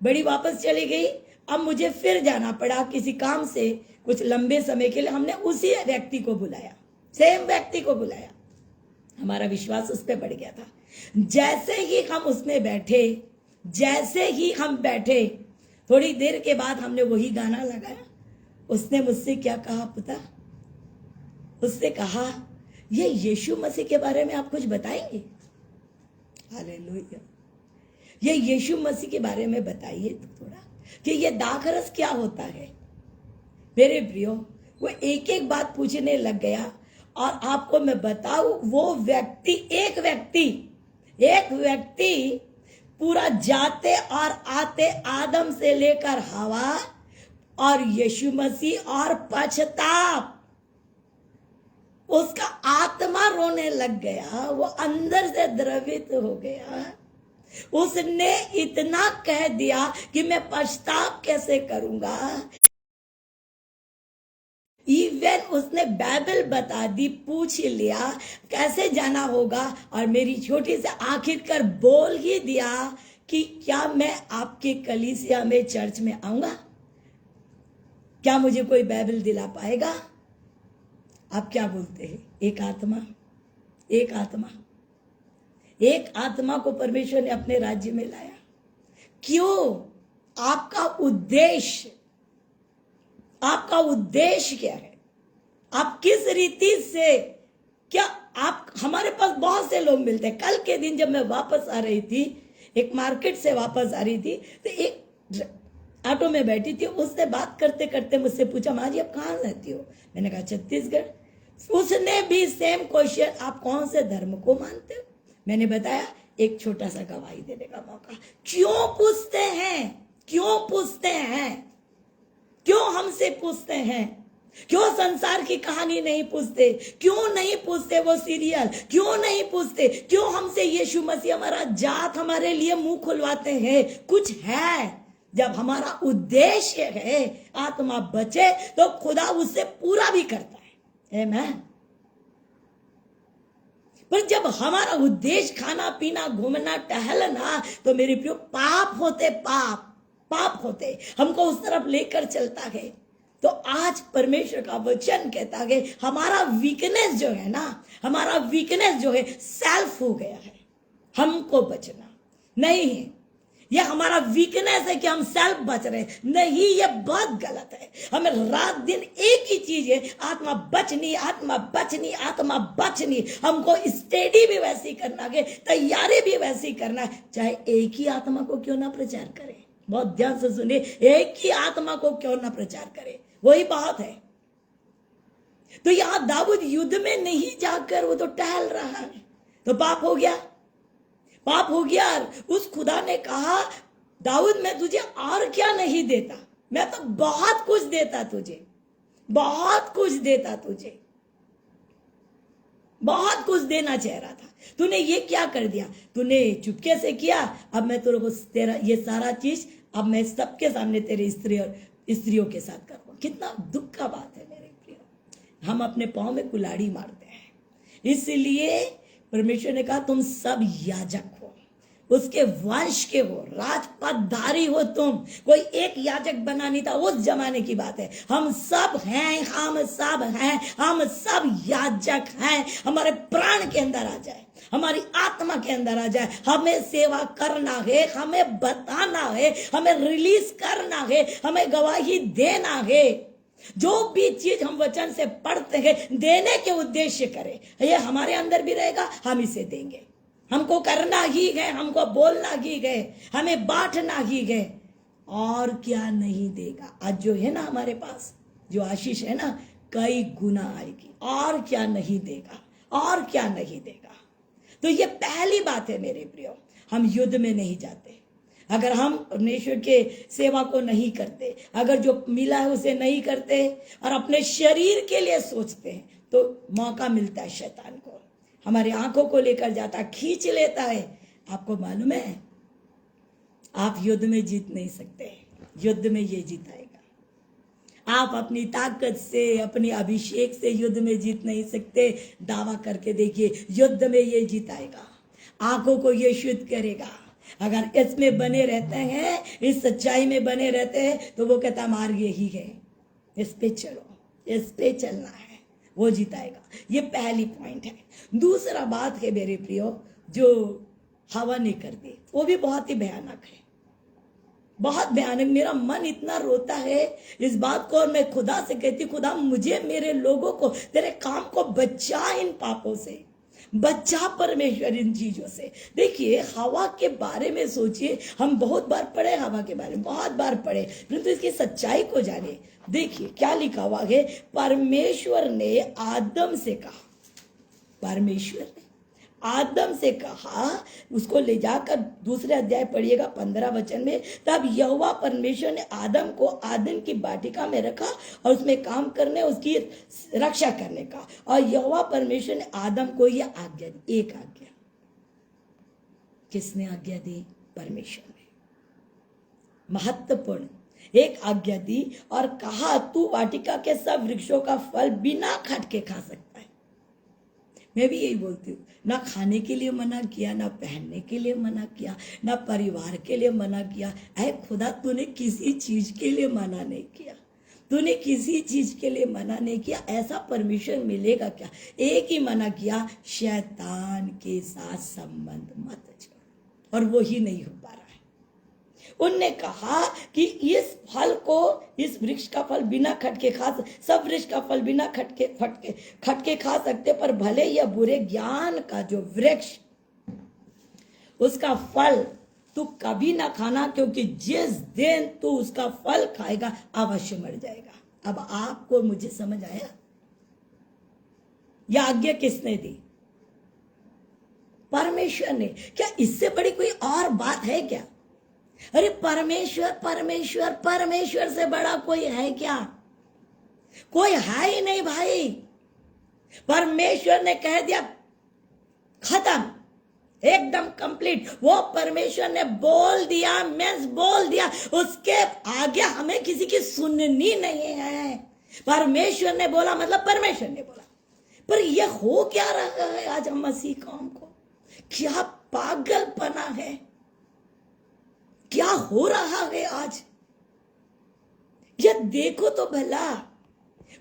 बड़ी वापस चली गई। अब मुझे फिर जाना पड़ा किसी काम से, कुछ लंबे समय के लिए। हमने उसी व्यक्ति को बुलाया, सेम व्यक्ति को बुलाया। हमारा विश्वास उस पर बढ़ गया था। जैसे ही हम उसमें बैठे, जैसे ही हम बैठे, थोड़ी देर के बाद हमने वही गाना लगाया। उसने मुझसे क्या कहा पता? उसने कहा, ये यीशु मसीह के बारे में आप कुछ बताएंगे? हालेलुया। ये यीशु मसीह के बारे में बताइए तो थोड़ा, कि ये दाखरस क्या होता है। मेरे प्रियो, वो एक एक बात पूछने लग गया, और आपको मैं बताऊं, वो व्यक्ति, एक व्यक्ति पूरा जाते और आते, आदम से लेकर हवा और यीशु मसीह और पश्चाताप, उसका आत्मा रोने लग गया, वो अंदर से द्रवित हो गया। उसने इतना कह दिया कि मैं पश्चाताप कैसे करूंगा। इवन उसने बाइबल बता दी, पूछ लिया कैसे जाना होगा, और मेरी छोटी से आखिरकार बोल ही दिया कि क्या मैं आपके कलीसिया में, चर्च में आऊंगा? क्या मुझे कोई बाइबल दिला पाएगा? आप क्या बोलते हैं? एक आत्मा को परमेश्वर ने अपने राज्य में लाया। क्यों? आपका उद्देश्य क्या है? आप किस रीति से, क्या आप, हमारे पास बहुत से लोग मिलते हैं। कल के दिन जब मैं वापस आ रही थी, एक मार्केट से वापस आ रही थी, तो एक ऑटो में बैठी थी, उससे बात करते करते मुझसे पूछा, माँ जी आप कहाँ रहती हो? मैंने कहा छत्तीसगढ़। उसने भी सेम क्वेश्चन, आप कौन से धर्म को मानते हो? मैंने बताया, एक छोटा सा गवाही देने का मौका। क्यों पूछते हैं? क्यों पूछते हैं? क्यों हमसे पूछते हैं? क्यों संसार की कहानी नहीं पूछते? क्यों नहीं पूछते वो सीरियल? क्यों नहीं पूछते? क्यों हमसे यीशु मसीह हमारा जात हमारे लिए मुंह खुलवाते हैं? कुछ है। जब हमारा उद्देश्य है आत्मा बचे तो खुदा उससे पूरा भी करता है। आमीन। पर जब हमारा उद्देश्य खाना पीना घूमना टहलना, तो मेरे प्रियो पाप होते, पाप होते, हमको उस तरफ लेकर चलता है। तो आज परमेश्वर का वचन कहता है हमारा वीकनेस जो है ना, हमारा वीकनेस जो है सेल्फ हो गया है। हमको बचना नहीं है। यह हमारा वीकनेस है कि हम सेल्फ बच रहे हैं। नहीं, यह बहुत गलत है। हमें रात दिन एक ही चीज है, आत्मा बचनी, आत्मा बचनी, आत्मा बचनी। हमको स्टडी भी वैसी करना है, तैयारी भी वैसी करना है। चाहे एक ही आत्मा को क्यों ना प्रचार करें। बहुत ध्यान से सुनिए, एक ही आत्मा को क्यों ना प्रचार करें, वही बात है। तो यहां दाऊद युद्ध में नहीं जाकर वो तो टहल रहा है, तो पाप हो गया, पाप हो गया। उस खुदा ने कहा दाऊद मैं तुझे और क्या नहीं देता, मैं तो बहुत कुछ देता तुझे, बहुत कुछ देता तुझे, बहुत कुछ देना चाह रहा था। तूने ये क्या कर दिया? तूने चुपके से किया। अब मैं तेरे को तेरा ये सारा चीज अब मैं सबके सामने तेरे स्त्रियों के साथ करूंगा। कितना दुख का बात है मेरे प्रिय। हम अपने पांव में कुल्हाड़ी मारते हैं। इसलिए परमेश्वर ने कहा तुम सब याजक हो, उसके वंश के हो, राजपदधारी हो तुम। कोई एक याजक बना नहीं था, उस जमाने की बात है। हम सब हैं, हम सब हैं, हम सब याजक हैं। हमारे प्राण के अंदर आ जाए, हमारी आत्मा के अंदर आ जाए। हमें सेवा करना है, हमें बताना है, हमें रिलीज करना है, हमें गवाही देना है। जो भी चीज हम वचन से पढ़ते हैं देने के उद्देश्य करें, ये हमारे अंदर भी रहेगा, हम इसे देंगे। हमको करना ही है, हमको बोलना ही है, हमें बांटना ही है। और क्या नहीं देगा। आज जो है ना हमारे पास जो आशीष है ना, कई गुना आएगी। और क्या नहीं देगा, और क्या नहीं देगा। तो ये पहली बात है मेरे प्रियो, हम युद्ध में नहीं जाते। अगर हम परमेश्वर के सेवा को नहीं करते, अगर जो मिला है उसे नहीं करते और अपने शरीर के लिए सोचते हैं, तो मौका मिलता है शैतान को, हमारी आंखों को लेकर जाता, खींच लेता है। आपको मालूम है आप युद्ध में जीत नहीं सकते, युद्ध में ये जीताएगा। आप अपनी ताकत से, अपनी अभिषेक से युद्ध में जीत नहीं सकते। दावा करके देखिए, युद्ध में ये जीताएगा, आंखों को ये शुद्ध करेगा। अगर इसमें बने रहते हैं, इस सच्चाई में बने रहते हैं, तो वो कहता मार्ग यही है, इस पे चलो, इस पे चलना है, वो जीताएगा। ये पहली पॉइंट है। दूसरा बात है मेरे प्रियो, जो हवा ने कर दी, वो भी बहुत ही भयानक है, बहुत भयानक। मेरा मन इतना रोता है इस बात को, और मैं खुदा से कहती, खुदा मुझे, मेरे लोगों को, तेरे काम को बचा, इन पापों से बच्चा परमेश्वर, इन चीजों से। देखिए हवा के बारे में सोचिए, हम बहुत बार पढ़े हवा के बारे में, बहुत बार पढ़े, परंतु इसकी सच्चाई को जाने। देखिए क्या लिखा हुआ है, परमेश्वर ने आदम से कहा, परमेश्वर ने आदम से कहा, उसको ले जाकर दूसरे अध्याय पढ़िएगा 15 वचन में। तब यहोवा परमेश्वर ने आदम को आदम की वाटिका में रखा और उसमें काम करने, उसकी रक्षा करने का। और यहोवा परमेश्वर ने आदम को यह आज्ञा दी, एक आज्ञा। किसने आज्ञा दी? परमेश्वर ने। महत्वपूर्ण एक आज्ञा दी और कहा तू वाटिका के सब वृक्षों का फल बिना खटके खा सकता है। मैं भी यही बोलती हूँ, ना खाने के लिए मना किया, ना पहनने के लिए मना किया, ना परिवार के लिए मना किया। ऐ खुदा, तूने किसी चीज के लिए मना नहीं किया, तूने किसी चीज के लिए मना नहीं किया। ऐसा परमिशन मिलेगा क्या? एक ही मना किया, शैतान के साथ संबंध मत जोड़, और वो ही नहीं हो पा रहा है। उनने कहा कि इस फल को, इस वृक्ष का फल बिना खटके खा, सब वृक्ष का फल बिना खटके खा सकते, पर भले या बुरे ज्ञान का जो वृक्ष, उसका फल तू कभी ना खाना, क्योंकि जिस दिन तू उसका फल खाएगा अवश्य मर जाएगा। अब आपको मुझे समझ आया? यह आज्ञा किसने दी? परमेश्वर ने। क्या इससे बड़ी कोई और बात है क्या? अरे परमेश्वर परमेश्वर परमेश्वर से बड़ा कोई है क्या? कोई है ही नहीं भाई। परमेश्वर ने कह दिया खत्म, एकदम कंप्लीट। वो परमेश्वर ने बोल दिया, मीन्स बोल दिया, उसके आगे हमें किसी की सुननी नहीं है। परमेश्वर ने बोला मतलब परमेश्वर ने बोला। पर ये हो क्या रहा है आज हम मसीह कौम को? क्या पागलपना है, क्या हो रहा है आज? ये देखो तो भला,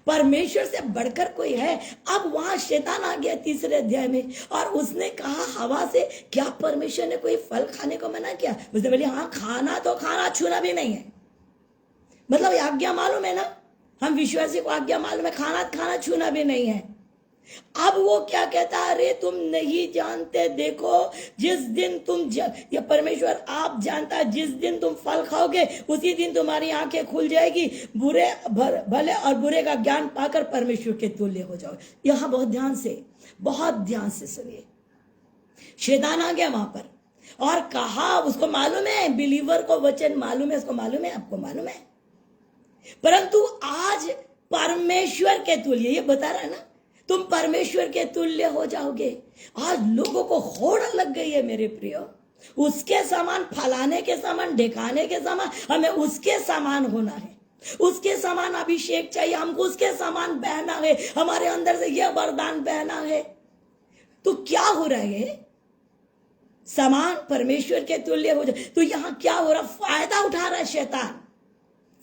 परमेश्वर से बढ़कर कोई है? अब वहां शैतान आ गया 3 अध्याय में और उसने कहा हवा से, क्या परमेश्वर ने कोई फल खाने को मना किया? उसने बोली हाँ खाना तो खाना, छूना भी नहीं है। मतलब आज्ञा मालूम है ना, हम विश्वासी को आज्ञा मालूम है, खाना खाना छूना भी नहीं है। अब वो क्या कहता है, अरे तुम नहीं जानते, देखो जिस दिन तुम ये परमेश्वर आप जानता है, जिस दिन तुम फल खाओगे उसी दिन तुम्हारी आंखें खुल जाएगी, बुरे भले और बुरे का ज्ञान पाकर परमेश्वर के तुल्य हो जाओगे। यहां बहुत ध्यान से सुनिए। शैतान आ गया वहां पर और कहा, उसको मालूम है, बिलीवर को वचन मालूम है, उसको मालूम है, आपको मालूम है, परंतु आज परमेश्वर के तुल्य, ये बता रहा है ना, तुम परमेश्वर के तुल्य हो जाओगे। आज लोगों को होड़ लग गई है मेरे प्रियो, उसके समान फलाने के समान ढेकाने के समान, हमें उसके समान होना है, उसके समान अभिषेक चाहिए, हमको उसके समान बहना है, हमारे अंदर से यह वरदान बहना है। तो क्या हो रहा है, समान परमेश्वर के तुल्य हो जाए। तो यहां क्या हो रहा, फायदा उठा रहा है शैतान,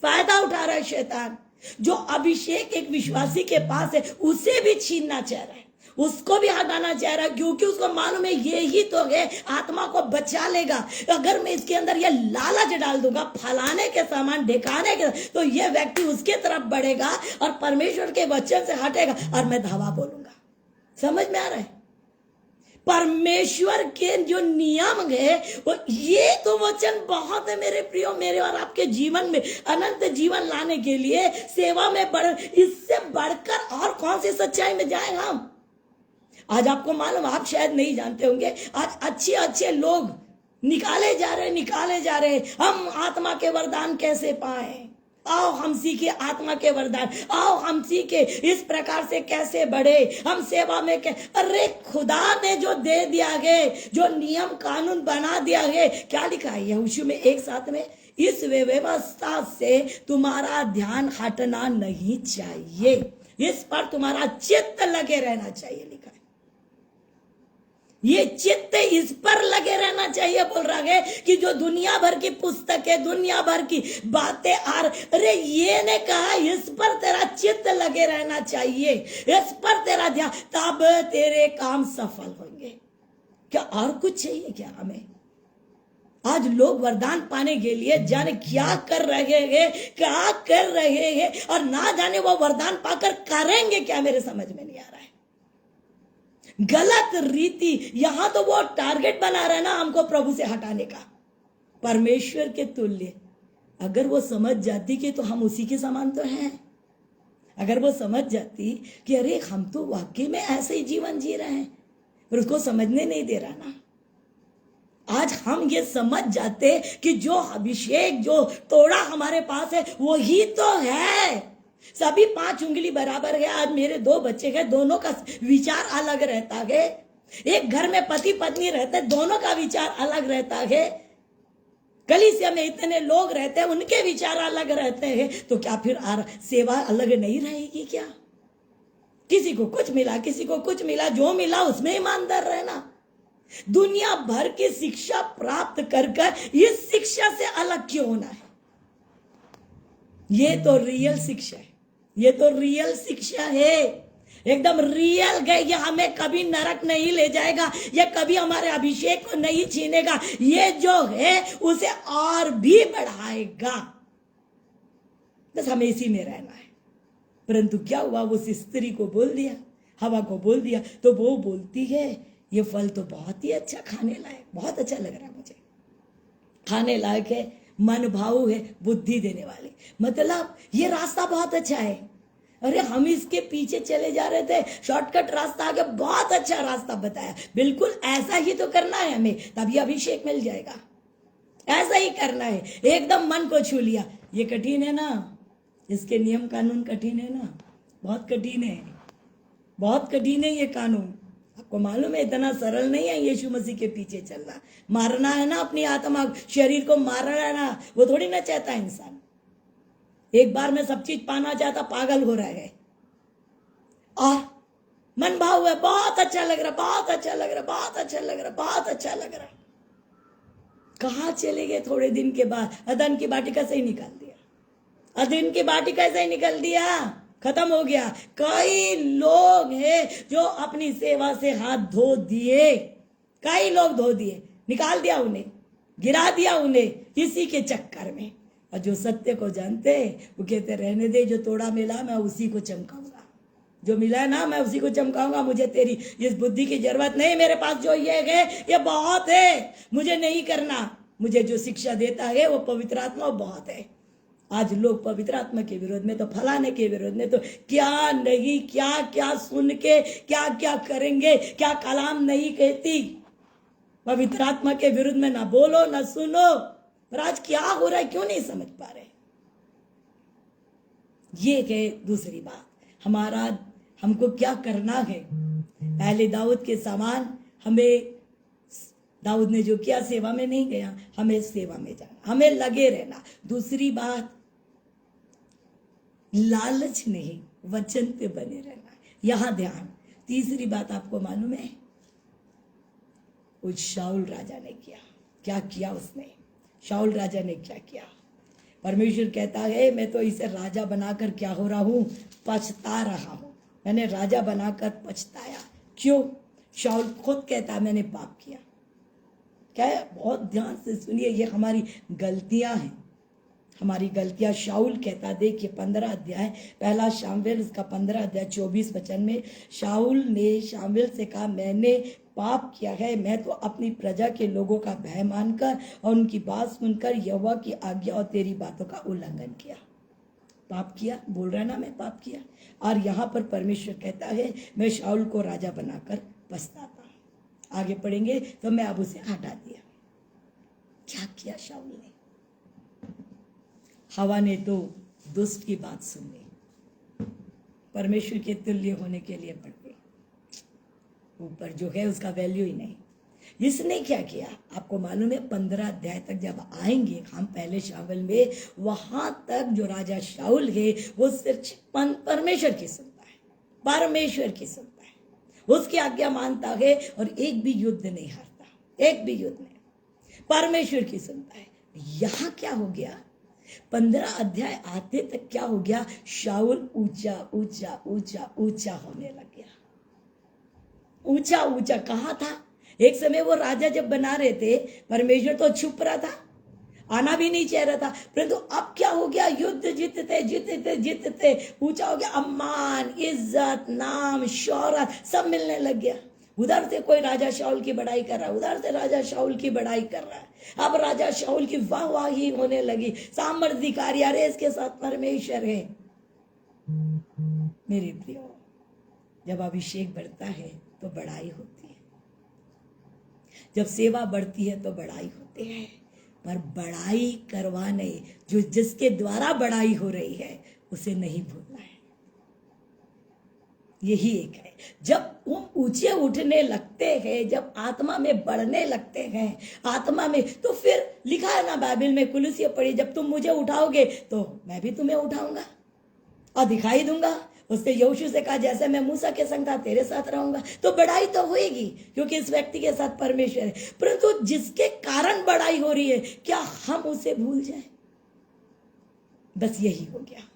फायदा उठा रहा है शैतान। जो अभिषेक एक विश्वासी के पास है उसे भी छीनना चाह रहा है, उसको भी हटाना चाह रहा है, क्योंकि उसको मालूम है ये ही तो है आत्मा को बचा लेगा। अगर मैं इसके अंदर ये लालच डाल दूंगा फलाने के सामान ढेकाने के, तो ये व्यक्ति उसके तरफ बढ़ेगा और परमेश्वर के वचन से हटेगा और मैं धावा बोलूंगा। समझ में आ रहा है? परमेश्वर के जो नियम है वो, ये तो वचन बहुत है मेरे प्रियो, मेरे और आपके जीवन में अनंत जीवन लाने के लिए, सेवा में बढ़, इससे बढ़कर और कौन सी सच्चाई में जाए हम? आज आपको मालूम, आप शायद नहीं जानते होंगे, आज अच्छे अच्छे लोग निकाले जा रहे, हम आत्मा के वरदान कैसे पाए, आओ हम सीखे आत्मा के वरदान, आओ हम सीखे इस प्रकार से कैसे बढ़े हम सेवा में अरे खुदा ने जो दे दिया है, जो नियम कानून बना दिया है, क्या लिखा है यहोशू में 1:7 में, इस व्यवस्था से तुम्हारा ध्यान हटना नहीं चाहिए, इस पर तुम्हारा चित्त लगे रहना चाहिए, लिखा है। ये चित्त इस पर लगे रहना चाहिए, बोल रहा है कि जो दुनिया भर की पुस्तकें, दुनिया भर की बातें अरे ये ने कहा इस पर तेरा चित्त लगे रहना चाहिए, इस पर तेरा ध्यान, तब तेरे काम सफल होंगे। क्या और कुछ चाहिए क्या हमें? आज लोग वरदान पाने के लिए जाने क्या कर रहे हैं और ना जाने वो वरदान पाकर करेंगे क्या, मेरे समझ में नहीं आ रहा है। गलत रीति, यहां तो वो टारगेट बना रहा है ना हमको प्रभु से हटाने का, परमेश्वर के तुल्य। अगर वो समझ जाती कि तो हम उसी के समान तो हैं, अगर वो समझ जाती कि अरे हम तो वाकई में ऐसे ही जीवन जी रहे हैं, पर उसको समझने नहीं दे रहा ना। आज हम ये समझ जाते कि जो अभिषेक, जो तोड़ा हमारे पास है वो ही तो है, सभी 5 उंगली बराबर है। आज मेरे 2 बच्चे हैं, दोनों का विचार अलग रहता है। एक घर में पति पत्नी रहते हैं, दोनों का विचार अलग रहता है। कलीसिया में इतने लोग रहते हैं, उनके विचार अलग रहते हैं, तो क्या फिर सेवा अलग नहीं रहेगी क्या? किसी को कुछ मिला, किसी को कुछ मिला, जो मिला उसमें ईमानदार रहना। दुनिया भर की शिक्षा प्राप्त कर इस शिक्षा से अलग क्यों होना है? ये तो रियल शिक्षा है, ये तो रियल शिक्षा है, एकदम रियल गए। ये हमें कभी नरक नहीं ले जाएगा, ये कभी हमारे अभिषेक को नहीं छीनेगा, ये जो है उसे और भी बढ़ाएगा। बस हमें इसी में रहना है। परंतु क्या हुआ, उस स्त्री को बोल दिया, हवा को बोल दिया, तो वो बोलती है ये फल तो बहुत ही अच्छा, खाने लायक, बहुत अच्छा लग रहा है मुझे, खाने लायक है, मन भाव है, बुद्धि देने वाली, मतलब ये रास्ता बहुत अच्छा है। अरे हम इसके पीछे चले जा रहे थे, शॉर्टकट रास्ता आगे, बहुत अच्छा रास्ता बताया, बिल्कुल ऐसा ही तो करना है हमें, तभी अभिषेक मिल जाएगा। ऐसा ही करना है, एकदम मन को छू लिया। ये कठिन है ना, इसके नियम कानून कठिन है ना, बहुत कठिन है, बहुत कठिन है ये कानून। आपको मालूम है इतना सरल नहीं है यीशु मसीह के पीछे चलना। मारना है ना अपनी आत्मा, शरीर को मारना है ना, वो थोड़ी ना चाहता इंसान। एक बार में सब चीज पाना चाहता, पागल हो रहा है। और मन भाव है, बहुत अच्छा लग रहा, बहुत अच्छा लग रहा, बहुत अच्छा लग रहा, बहुत अच्छा लग रहा। कहाँ चले गए थोड़े दिन के बाद? अदन की बाटी कैसे ही निकाल दिया, अदन की बाटी कैसे ही निकाल दिया, खत्म हो गया। कई लोग हैं जो अपनी सेवा से हाथ धो दिए, कई लोग धो दिए, निकाल दिया उन्हें, गिरा दिया उन्हें इसी के चक्कर में। और जो सत्य को जानते वो कहते रहने दे, जो तोड़ा मिला मैं उसी को चमकाऊंगा, जो मिला है ना मैं उसी को चमकाऊंगा, मुझे तेरी इस बुद्धि की जरूरत नहीं, मेरे पास जो ये है ये बहुत है, मुझे नहीं करना। मुझे जो शिक्षा देता है वो पवित्र आत्मा बहुत है। आज लोग पवित्र आत्मा के विरोध में, तो फलाने के विरोध में, तो क्या नहीं क्या क्या सुन के क्या क्या करेंगे, क्या कलाम नहीं कहती। पवित्र आत्मा के विरुद्ध में ना बोलो ना सुनो। पर आज क्या हो रहा है, क्यों नहीं समझ पा रहे? ये है दूसरी बात। हमारा हमको क्या करना है? पहले दाऊद के समान हमें, दाऊद ने जो किया सेवा में नहीं गया, हमें सेवा में जाना, हमें लगे रहना। दूसरी बात, लालच नहीं, वचन पे बने रहना, यहां ध्यान। तीसरी बात आपको मालूम है, उस शाऊल राजा ने किया, क्या किया उसने? शाऊल राजा ने क्या किया? परमेश्वर कहता है मैं तो इसे राजा बनाकर क्या हो रहा हूं, पछता रहा हूं। मैंने राजा बनाकर पछताया। क्यों? शाऊल खुद कहता है मैंने पाप किया। क्या है? बहुत ध्यान से सुनिए, ये हमारी गलतियां हैं, हमारी गलतियां। शाऊल कहता, देखिए 15 अध्याय, पहला शामुएल इसका 15 अध्याय 24 वचन में शाऊल ने शामुएल से कहा मैंने पाप किया है, मैं तो अपनी प्रजा के लोगों का भय मानकर और उनकी बात सुनकर यहोवा की आज्ञा और तेरी बातों का उल्लंघन किया। पाप किया, बोल रहा है ना मैं पाप किया। और यहाँ पर परमेश्वर कहता है मैं शाऊल को राजा बनाकर पछताता हूं। आगे पढ़ेंगे तो मैं अब उसे हटा दिया। क्या किया शाऊल ने? हवा ने तो दुष्ट की बात सुन ली, परमेश्वर के तुल्य होने के लिए बढ़ गई, ऊपर जो है उसका वैल्यू ही नहीं। इसने क्या किया आपको मालूम है? 15 अध्याय तक जब आएंगे हम पहले शाऊल में, वहां तक जो राजा शाऊल है वो सिर्फ परमेश्वर की सुनता है, परमेश्वर की सुनता है, उसकी आज्ञा मानता है और एक भी युद्ध नहीं हारता, एक भी युद्ध नहीं, परमेश्वर की सुनता है। यहां क्या हो गया? 15 अध्याय आते तक क्या हो गया? शाऊल ऊंचा ऊंचा ऊंचा ऊंचा होने लग गया। ऊंचा ऊंचा कहाँ था? एक समय वो राजा जब बना रहे थे, परमेश्वर तो छुप रहा था, आना भी नहीं चाह रहा था, परंतु अब क्या हो गया? युद्ध जीतते जीतते जीतते ऊंचा हो गया, सम्मान, इज्जत, नाम, शौहरत सब मिलने लग गया। उधर से कोई राजा शाऊल की बड़ाई कर रहा है, उधर से राजा शाऊल की बड़ाई कर रहा है। अब राजा शाऊल की वाहवाही होने लगी, सामर्थ्यकारी, अरे इसके साथ परमेश्वर है। मेरे प्रियो, जब अभिषेक बढ़ता है तो बड़ाई होती है, जब सेवा बढ़ती है तो बड़ाई होती है, पर बड़ाई करवाने जो जिसके द्वारा बड़ाई हो रही है उसे नहीं भूलना है। यही एक है, जब तुम ऊंचे उठने लगते हैं, जब आत्मा में बढ़ने लगते हैं, आत्मा में, तो फिर लिखा है ना बाइबल में, कुलुसियों पढ़ी, जब तुम मुझे उठाओगे तो मैं भी तुम्हें उठाऊंगा और दिखाई दूंगा। उसने यहोशू से कहा जैसे मैं मूसा के संग था तेरे साथ रहूंगा। तो बड़ाई तो होएगी क्योंकि इस व्यक्ति के साथ परमेश्वर है, परंतु जिसके कारण बड़ाई हो रही है क्या हम उसे भूल जाए? बस यही हो गया।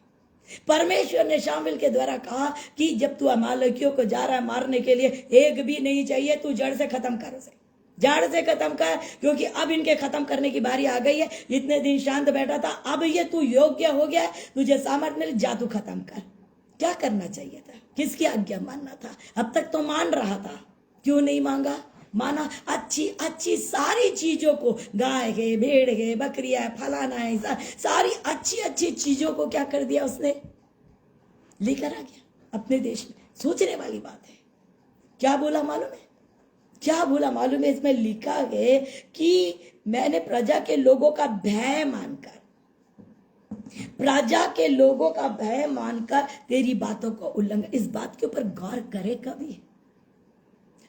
परमेश्वर ने शामुएल के द्वारा कहा कि जब तू अमालेकियों को जा रहा है मारने के लिए, एक भी नहीं चाहिए, तू जड़ से खत्म कर उसे, जड़ से खत्म कर, क्योंकि अब इनके खत्म करने की बारी आ गई है। इतने दिन शांत बैठा था, अब ये तू योग्य हो गया, तुझे सामर्थ्य मिल, जा तू खत्म कर। क्या करना चाहिए था? किसकी आज्ञा मानना था? अब तक तो मान रहा था, क्यों नहीं मांगा? माना अच्छी अच्छी सारी चीजों को, गाय है, भेड़ है, बकरियां है, फलाना है, सारी अच्छी अच्छी चीजों को क्या कर दिया उसने? लेकर आ गया अपने देश में। सोचने वाली बात है। क्या बोला मालूम है? क्या बोला मालूम है? इसमें लिखा है कि मैंने प्रजा के लोगों का भय मानकर, प्रजा के लोगों का भय मानकर तेरी बातों को उल्लंघन। इस बात के ऊपर गौर करे कभी,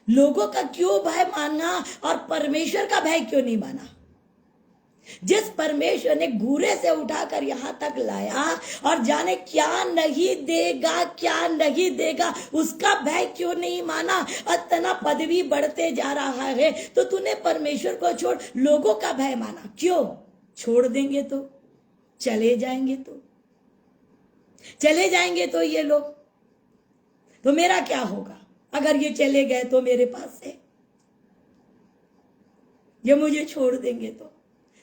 लोगों का क्यों भय मानना और परमेश्वर का भय क्यों नहीं माना? जिस परमेश्वर ने घूरे से उठाकर यहां तक लाया और जाने क्या नहीं देगा क्या नहीं देगा, उसका भय क्यों नहीं माना? इतना पदवी बढ़ते जा रहा है तो तूने परमेश्वर को छोड़ लोगों का भय माना क्यों? छोड़ देंगे तो, चले जाएंगे तो, चले जाएंगे तो ये लोग, तो मेरा क्या होगा? अगर ये चले गए तो मेरे पास से, ये मुझे छोड़ देंगे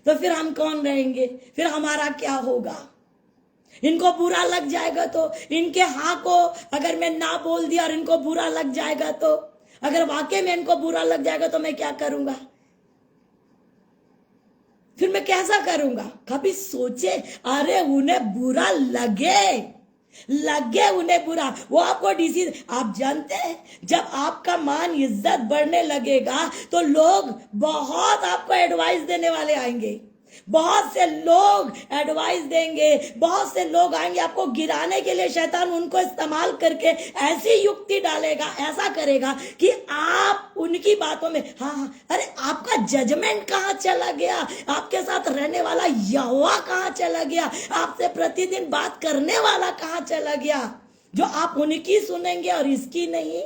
तो फिर हम कौन रहेंगे? फिर हमारा क्या होगा? इनको बुरा लग जाएगा तो, इनके हाँ को अगर मैं ना बोल दिया और इनको बुरा लग जाएगा तो, अगर वाकई में इनको बुरा लग जाएगा तो मैं क्या करूंगा? फिर मैं कैसा करूंगा? कभी सोचे? अरे उन्हें बुरा लगे उन्हें बुरा, वो आपको डिसीजन। आप जानते हैं जब आपका मान इज्जत बढ़ने लगेगा तो लोग बहुत आपको एडवाइस देने वाले आएंगे, बहुत से लोग एडवाइस देंगे, बहुत से लोग आएंगे आपको गिराने के लिए। शैतान उनको इस्तेमाल करके ऐसी युक्ति डालेगा, ऐसा करेगा कि आप उनकी बातों में हाँ, अरे आपका जजमेंट कहाँ चला गया? आपके साथ रहने वाला यहोवा कहाँ चला गया? आपसे प्रतिदिन बात करने वाला कहाँ चला गया, जो आप उनकी सुनेंगे और इसकी नहीं?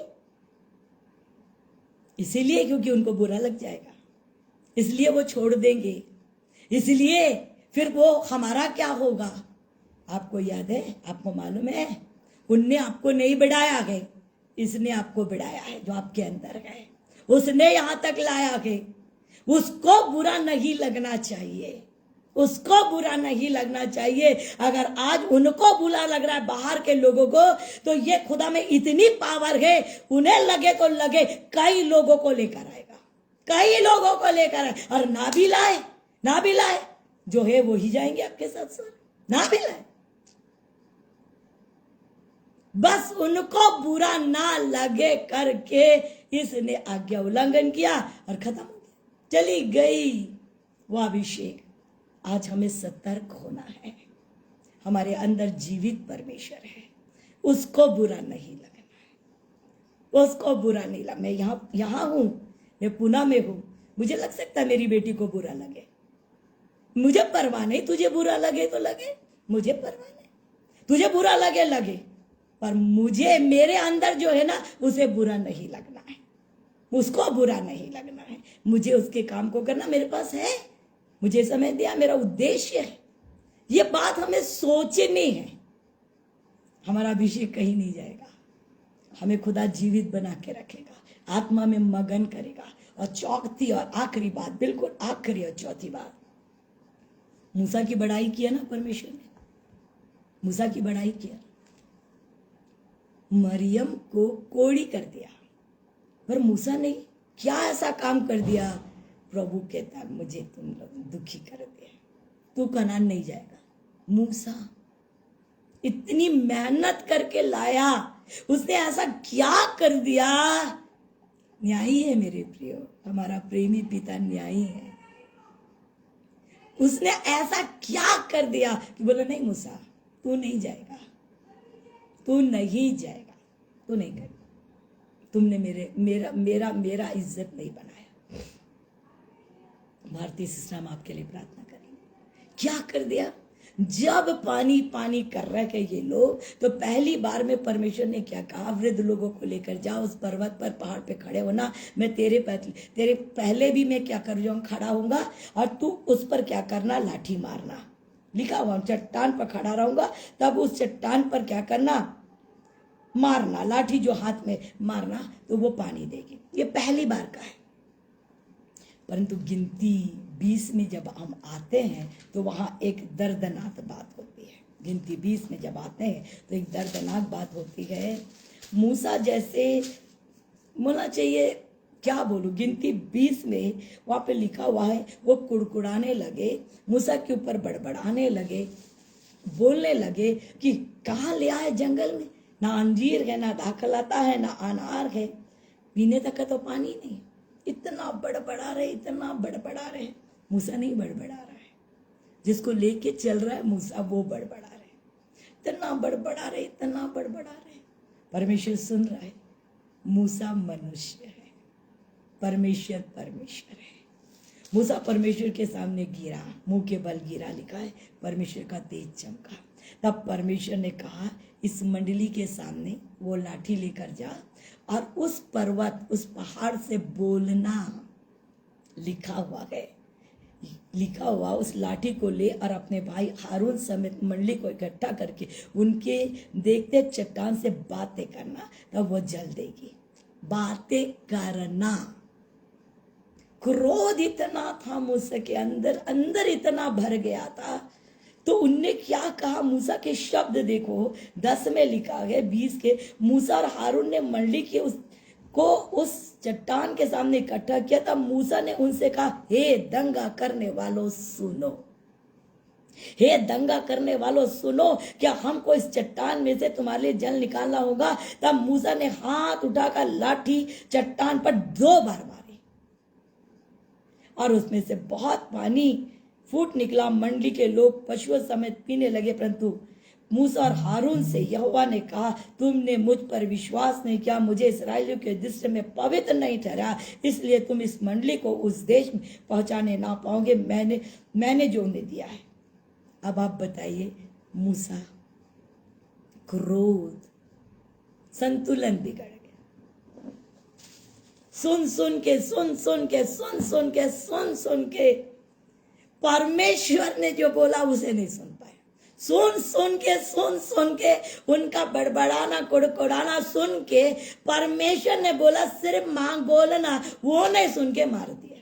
इसीलिए क्योंकि उनको बुरा लग जाएगा, इसलिए वो छोड़ देंगे, इसलिए फिर वो हमारा क्या होगा? आपको याद है, आपको मालूम है, उनने आपको नहीं बढ़ाया है, इसने आपको बढ़ाया है जो आपके अंदर है, उसने यहां तक लाया है। उसको बुरा नहीं लगना चाहिए, उसको बुरा नहीं लगना चाहिए। अगर आज उनको बुरा लग रहा है बाहर के लोगों को, तो ये खुदा में इतनी पावर है, उन्हें लगे तो लगे, कई लोगों को लेकर आएगा, कई लोगों को लेकर आए। और ना भी लाए जो है वो ही जाएंगे आपके साथ साथ, ना भी लाए, बस उनको बुरा ना लगे करके इसने आज्ञा उल्लंघन किया और खत्म हो गया, चली गई वो अभिषेक। आज हमें सतर्क होना है, हमारे अंदर जीवित परमेश्वर है, उसको बुरा नहीं लगना है, उसको बुरा नहीं लगना। मैं यहां हूं, मैं पुणे में हूं, मुझे लग सकता है मेरी बेटी को बुरा लगे, मुझे परवाह नहीं, तुझे बुरा लगे तो लगे, मुझे परवाह नहीं, तुझे बुरा लगे, पर मुझे मेरे अंदर जो है ना उसे बुरा नहीं लगना है, उसको बुरा नहीं लगना है, मुझे उसके काम को करना, मेरे पास है, मुझे समय दिया, मेरा उद्देश्य है। ये बात हमें सोचनी है। हमारा अभिषेक कहीं नहीं जाएगा, हमें खुदा जीवित बना के रखेगा, आत्मा में मगन करेगा। और चौथी और आखिरी बात, बिल्कुल आखिरी और चौथी बात, मूसा की बड़ाई किया ना परमेश्वर ने, मूसा की बड़ाई किया, मरियम को कोड़ी कर दिया, पर मूसा ने क्या ऐसा काम कर दिया? प्रभु कहता मुझे तुम लोग दुखी कर दिया, तू कनान नहीं जाएगा। मूसा इतनी मेहनत करके लाया, उसने ऐसा क्या कर दिया? न्यायी है मेरे प्रियो, हमारा प्रेमी पिता न्यायी है। उसने ऐसा क्या कर दिया कि बोला नहीं मूसा तू नहीं जाएगा, तू नहीं जाएगा, तू नहीं कर, तुमने मेरा इज्जत नहीं बनाया। भारतीय सिस्टम हम आपके लिए प्रार्थना करेंगे। क्या कर दिया? जब पानी पानी कर रहे थे ये लोग, तो पहली बार में परमेश्वर ने क्या कहा? वृद्ध लोगों को लेकर जाओ, उस पर्वत पर पहाड़ पे खड़े होना, मैं तेरे पहले भी मैं क्या कर जाऊँ, खड़ा होऊंगा, और तू उस पर क्या करना? लाठी मारना। लिखा हुआ चट्टान पर खड़ा रहूंगा, तब उस चट्टान पर क्या करना? मारना, लाठी जो हाथ में मारना, तो वो पानी देगी। ये पहली बार का है। परंतु गिनती 20 में जब हम आते हैं तो वहां एक दर्दनाक बात होती है। गिनती 20 में जब आते हैं तो एक दर्दनाक बात होती है। मूसा जैसे बोलना चाहिए, क्या बोलूं, गिनती 20 में वहां पे लिखा हुआ है, वो कुड़कुड़ाने लगे, मूसा के ऊपर बड़बड़ाने लगे, बोलने लगे कि कहाँ ले आए जंगल में, ना अंजीर है, ना दाखलता है, ना अनार है, पीने तक का तो पानी नहीं। इतना बड़बड़ा रहे, इतना बड़बड़ा रहे। मूसा नहीं बड़बड़ा रहा है, जिसको लेके चल रहा है मूसा वो बड़बड़ा रहे। इतना बड़बड़ा रहे, इतना बड़बड़ा रहे। परमेश्वर सुन रहा है। मूसा मनुष्य है, परमेश्वर परमेश्वर है। मूसा परमेश्वर के सामने गिरा, मुंह के बल गिरा, लिखा है परमेश्वर का तेज चमका। तब परमेश्वर ने कहा इस मंडली के सामने वो लाठी लेकर जा और उस पर्वत, उस पहाड़ से बोलना। लिखा हुआ है, लिखा हुआ उस लाठी को ले और अपने भाई हारून समेत मंडली को इकट्ठा करके उनके देखते चट्टान से बातें करना, तब वो जल देगी। बातें करना। क्रोध इतना था मूसा के अंदर, अंदर इतना भर गया था। तो उनने क्या कहा, मूसा के शब्द देखो, 10 में लिखा है, 20 के। मूसा और हारून ने मंडली के उस चट्टान के सामने इकट्ठा किया। तब मूसा ने उनसे कहा, हे दंगा करने वालों सुनो, हे दंगा करने वालों सुनो, क्या हमको इस चट्टान में से तुम्हारे लिए जल निकालना होगा? तब मूसा ने हाथ उठाकर लाठी चट्टान पर 2 बार मारी और उसमें से बहुत पानी फूट निकला। मंडली के लोग पशुओं समेत पीने लगे। परंतु मूसा और हारून से यहोवा ने कहा, तुमने मुझ पर विश्वास नहीं किया, मुझे इस्राएलियों के दृष्टि में पवित्र नहीं ठहरा, इसलिए तुम इस मंडली को उस देश में पहुंचाने ना पाओगे मैंने जो उन्हें दिया है। अब आप बताइए, मूसा, क्रोध, संतुलन बिगड़ गया। सुन सुन के परमेश्वर ने जो बोला उसे नहीं सुन पाया। सुन के उनका बड़बड़ाना, कुड़कुड़ाना सुन के परमेश्वर ने बोला सिर्फ मांग बोलना, वो नहीं सुन के मार दिया।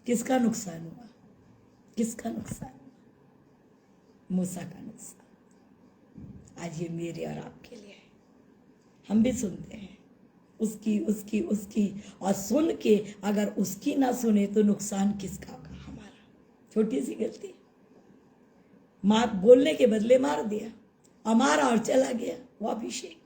किसका नुकसान हुआ? किसका नुकसान हुआ? मूसा का नुकसान। आज ये मेरे और आपके लिए है। हम भी सुनते हैं उसकी और सुन के अगर उसकी ना सुने तो नुकसान किसका होगा? हमारा। छोटी सी गलती, मार बोलने के बदले मार दिया, हमारा और चला गया वो अभिषेक।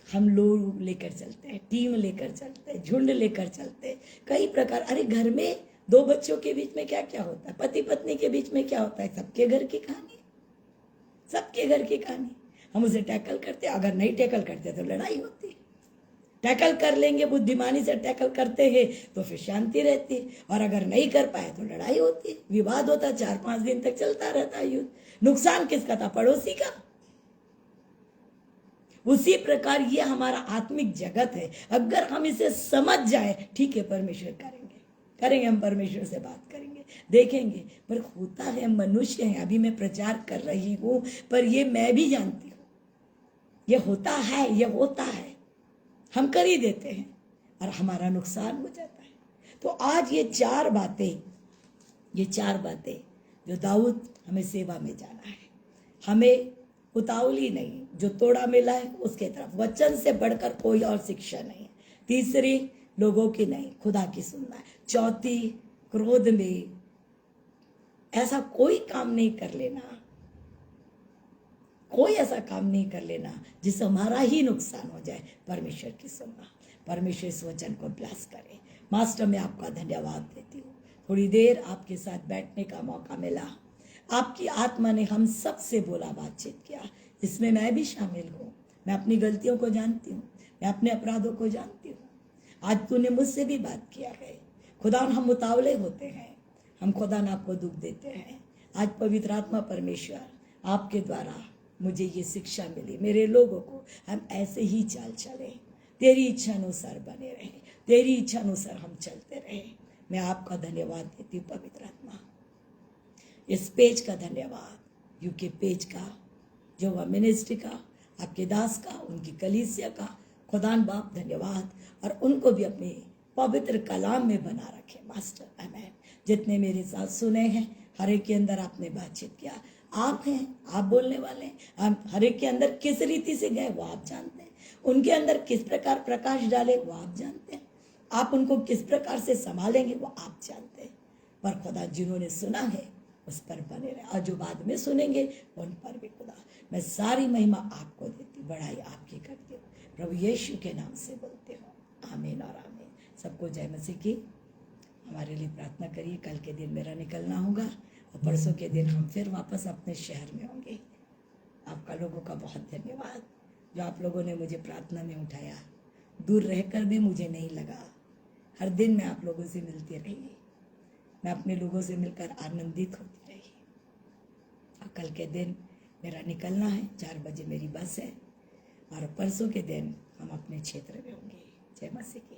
हम लोग लेकर चलते हैं, टीम लेकर चलते हैं, झुंड लेकर चलते हैं, कई प्रकार। अरे घर में 2 बच्चों के बीच में क्या क्या होता है, पति पत्नी के बीच में क्या होता है, सबके घर की कहानी, सबके घर की कहानी। हम उसे टैकल करते, अगर नहीं टैकल करते तो लड़ाई होती। टैकल कर लेंगे, बुद्धिमानी से टैकल करते हैं तो फिर शांति रहती, और अगर नहीं कर पाए तो लड़ाई होती, विवाद होता, 4-5 दिन तक चलता रहता युद्ध। नुकसान किसका था? पड़ोसी का। उसी प्रकार ये हमारा आत्मिक जगत है। अगर हम इसे समझ जाए, ठीक है, परमेश्वर करेंगे, हम परमेश्वर से बात करेंगे, देखेंगे। पर होता है, मनुष्य है। अभी मैं प्रचार कर रही हूं, पर ये मैं भी जानती हूं, ये होता है, हम कर ही देते हैं और हमारा नुकसान हो जाता है। तो आज ये 4 बातें जो दाऊद हमें सेवा में जाना है, हमें उतावली नहीं, जो तोड़ा मिला है उसके तरफ। वचन से बढ़कर कोई और शिक्षा नहीं है। तीसरी, लोगों की नहीं, खुदा की सुनना है। चौथी, क्रोध में ऐसा कोई काम नहीं कर लेना, कोई ऐसा काम नहीं कर लेना जिससे हमारा ही नुकसान हो जाए। परमेश्वर की सुनना। परमेश्वर इस वचन को ब्लेस करे। मास्टर, मैं आपका धन्यवाद देती हूँ। थोड़ी देर आपके साथ बैठने का मौका मिला, आपकी आत्मा ने हम सब से बोला, बातचीत किया। इसमें मैं भी शामिल हूँ। मैं अपनी गलतियों को जानती हूँ, मैं अपने अपराधों को जानती हूँ। आज तूने मुझसे भी बात किया है। खुदा, हम उतावले होते हैं, हम खुदा न आपको दुख देते हैं। आज पवित्र आत्मा परमेश्वर आपके द्वारा मुझे ये शिक्षा मिली, मेरे लोगों को हम ऐसे ही चाल चले, तेरी इच्छा अनुसार बने रहे, तेरी इच्छा अनुसार हम चलते रहे। मैं आपका धन्यवाद देती हूँ पवित्र आत्मा। इस पेज का धन्यवाद, यूके पेज का, जो वह मिनिस्ट्री का, आपके दास का, उनकी कलीसिया का, खुदान बाप धन्यवाद। और उनको भी अपने पवित्र कलाम में बना रखे मास्टर। आमीन। जितने मेरे साथ सुने हैं, हर एक के अंदर आपने बातचीत किया। आप हैं, आप बोलने वाले हैं। हम हर एक के अंदर किस रीति से गए वो आप जानते हैं। उनके अंदर किस प्रकार प्रकाश डाले वो आप जानते हैं। आप उनको किस प्रकार से संभालेंगे वो आप जानते हैं। पर खुदा, जिन्होंने सुना है उस पर बने रहे, और जो बाद में सुनेंगे उन पर भी खुदा मैं सारी महिमा आपको देती, बड़ाई आपकी करती हूँ। प्रभु यीशु के नाम से बोलते हो, आमीन और आमीन। सबको जय मसीह की। हमारे लिए प्रार्थना करिए। कल के दिन मेरा निकलना होगा और परसों के दिन हम फिर वापस अपने शहर में होंगे। आपका लोगों का बहुत धन्यवाद जो आप लोगों ने मुझे प्रार्थना में उठाया। दूर रहकर भी मुझे नहीं लगा, हर दिन मैं आप लोगों से मिलती रही, मैं अपने लोगों से मिलकर आनंदित होती रही। और कल के दिन मेरा निकलना है, 4 बजे मेरी बस है और परसों के दिन हम अपने क्षेत्र में होंगे। जय मसीह की।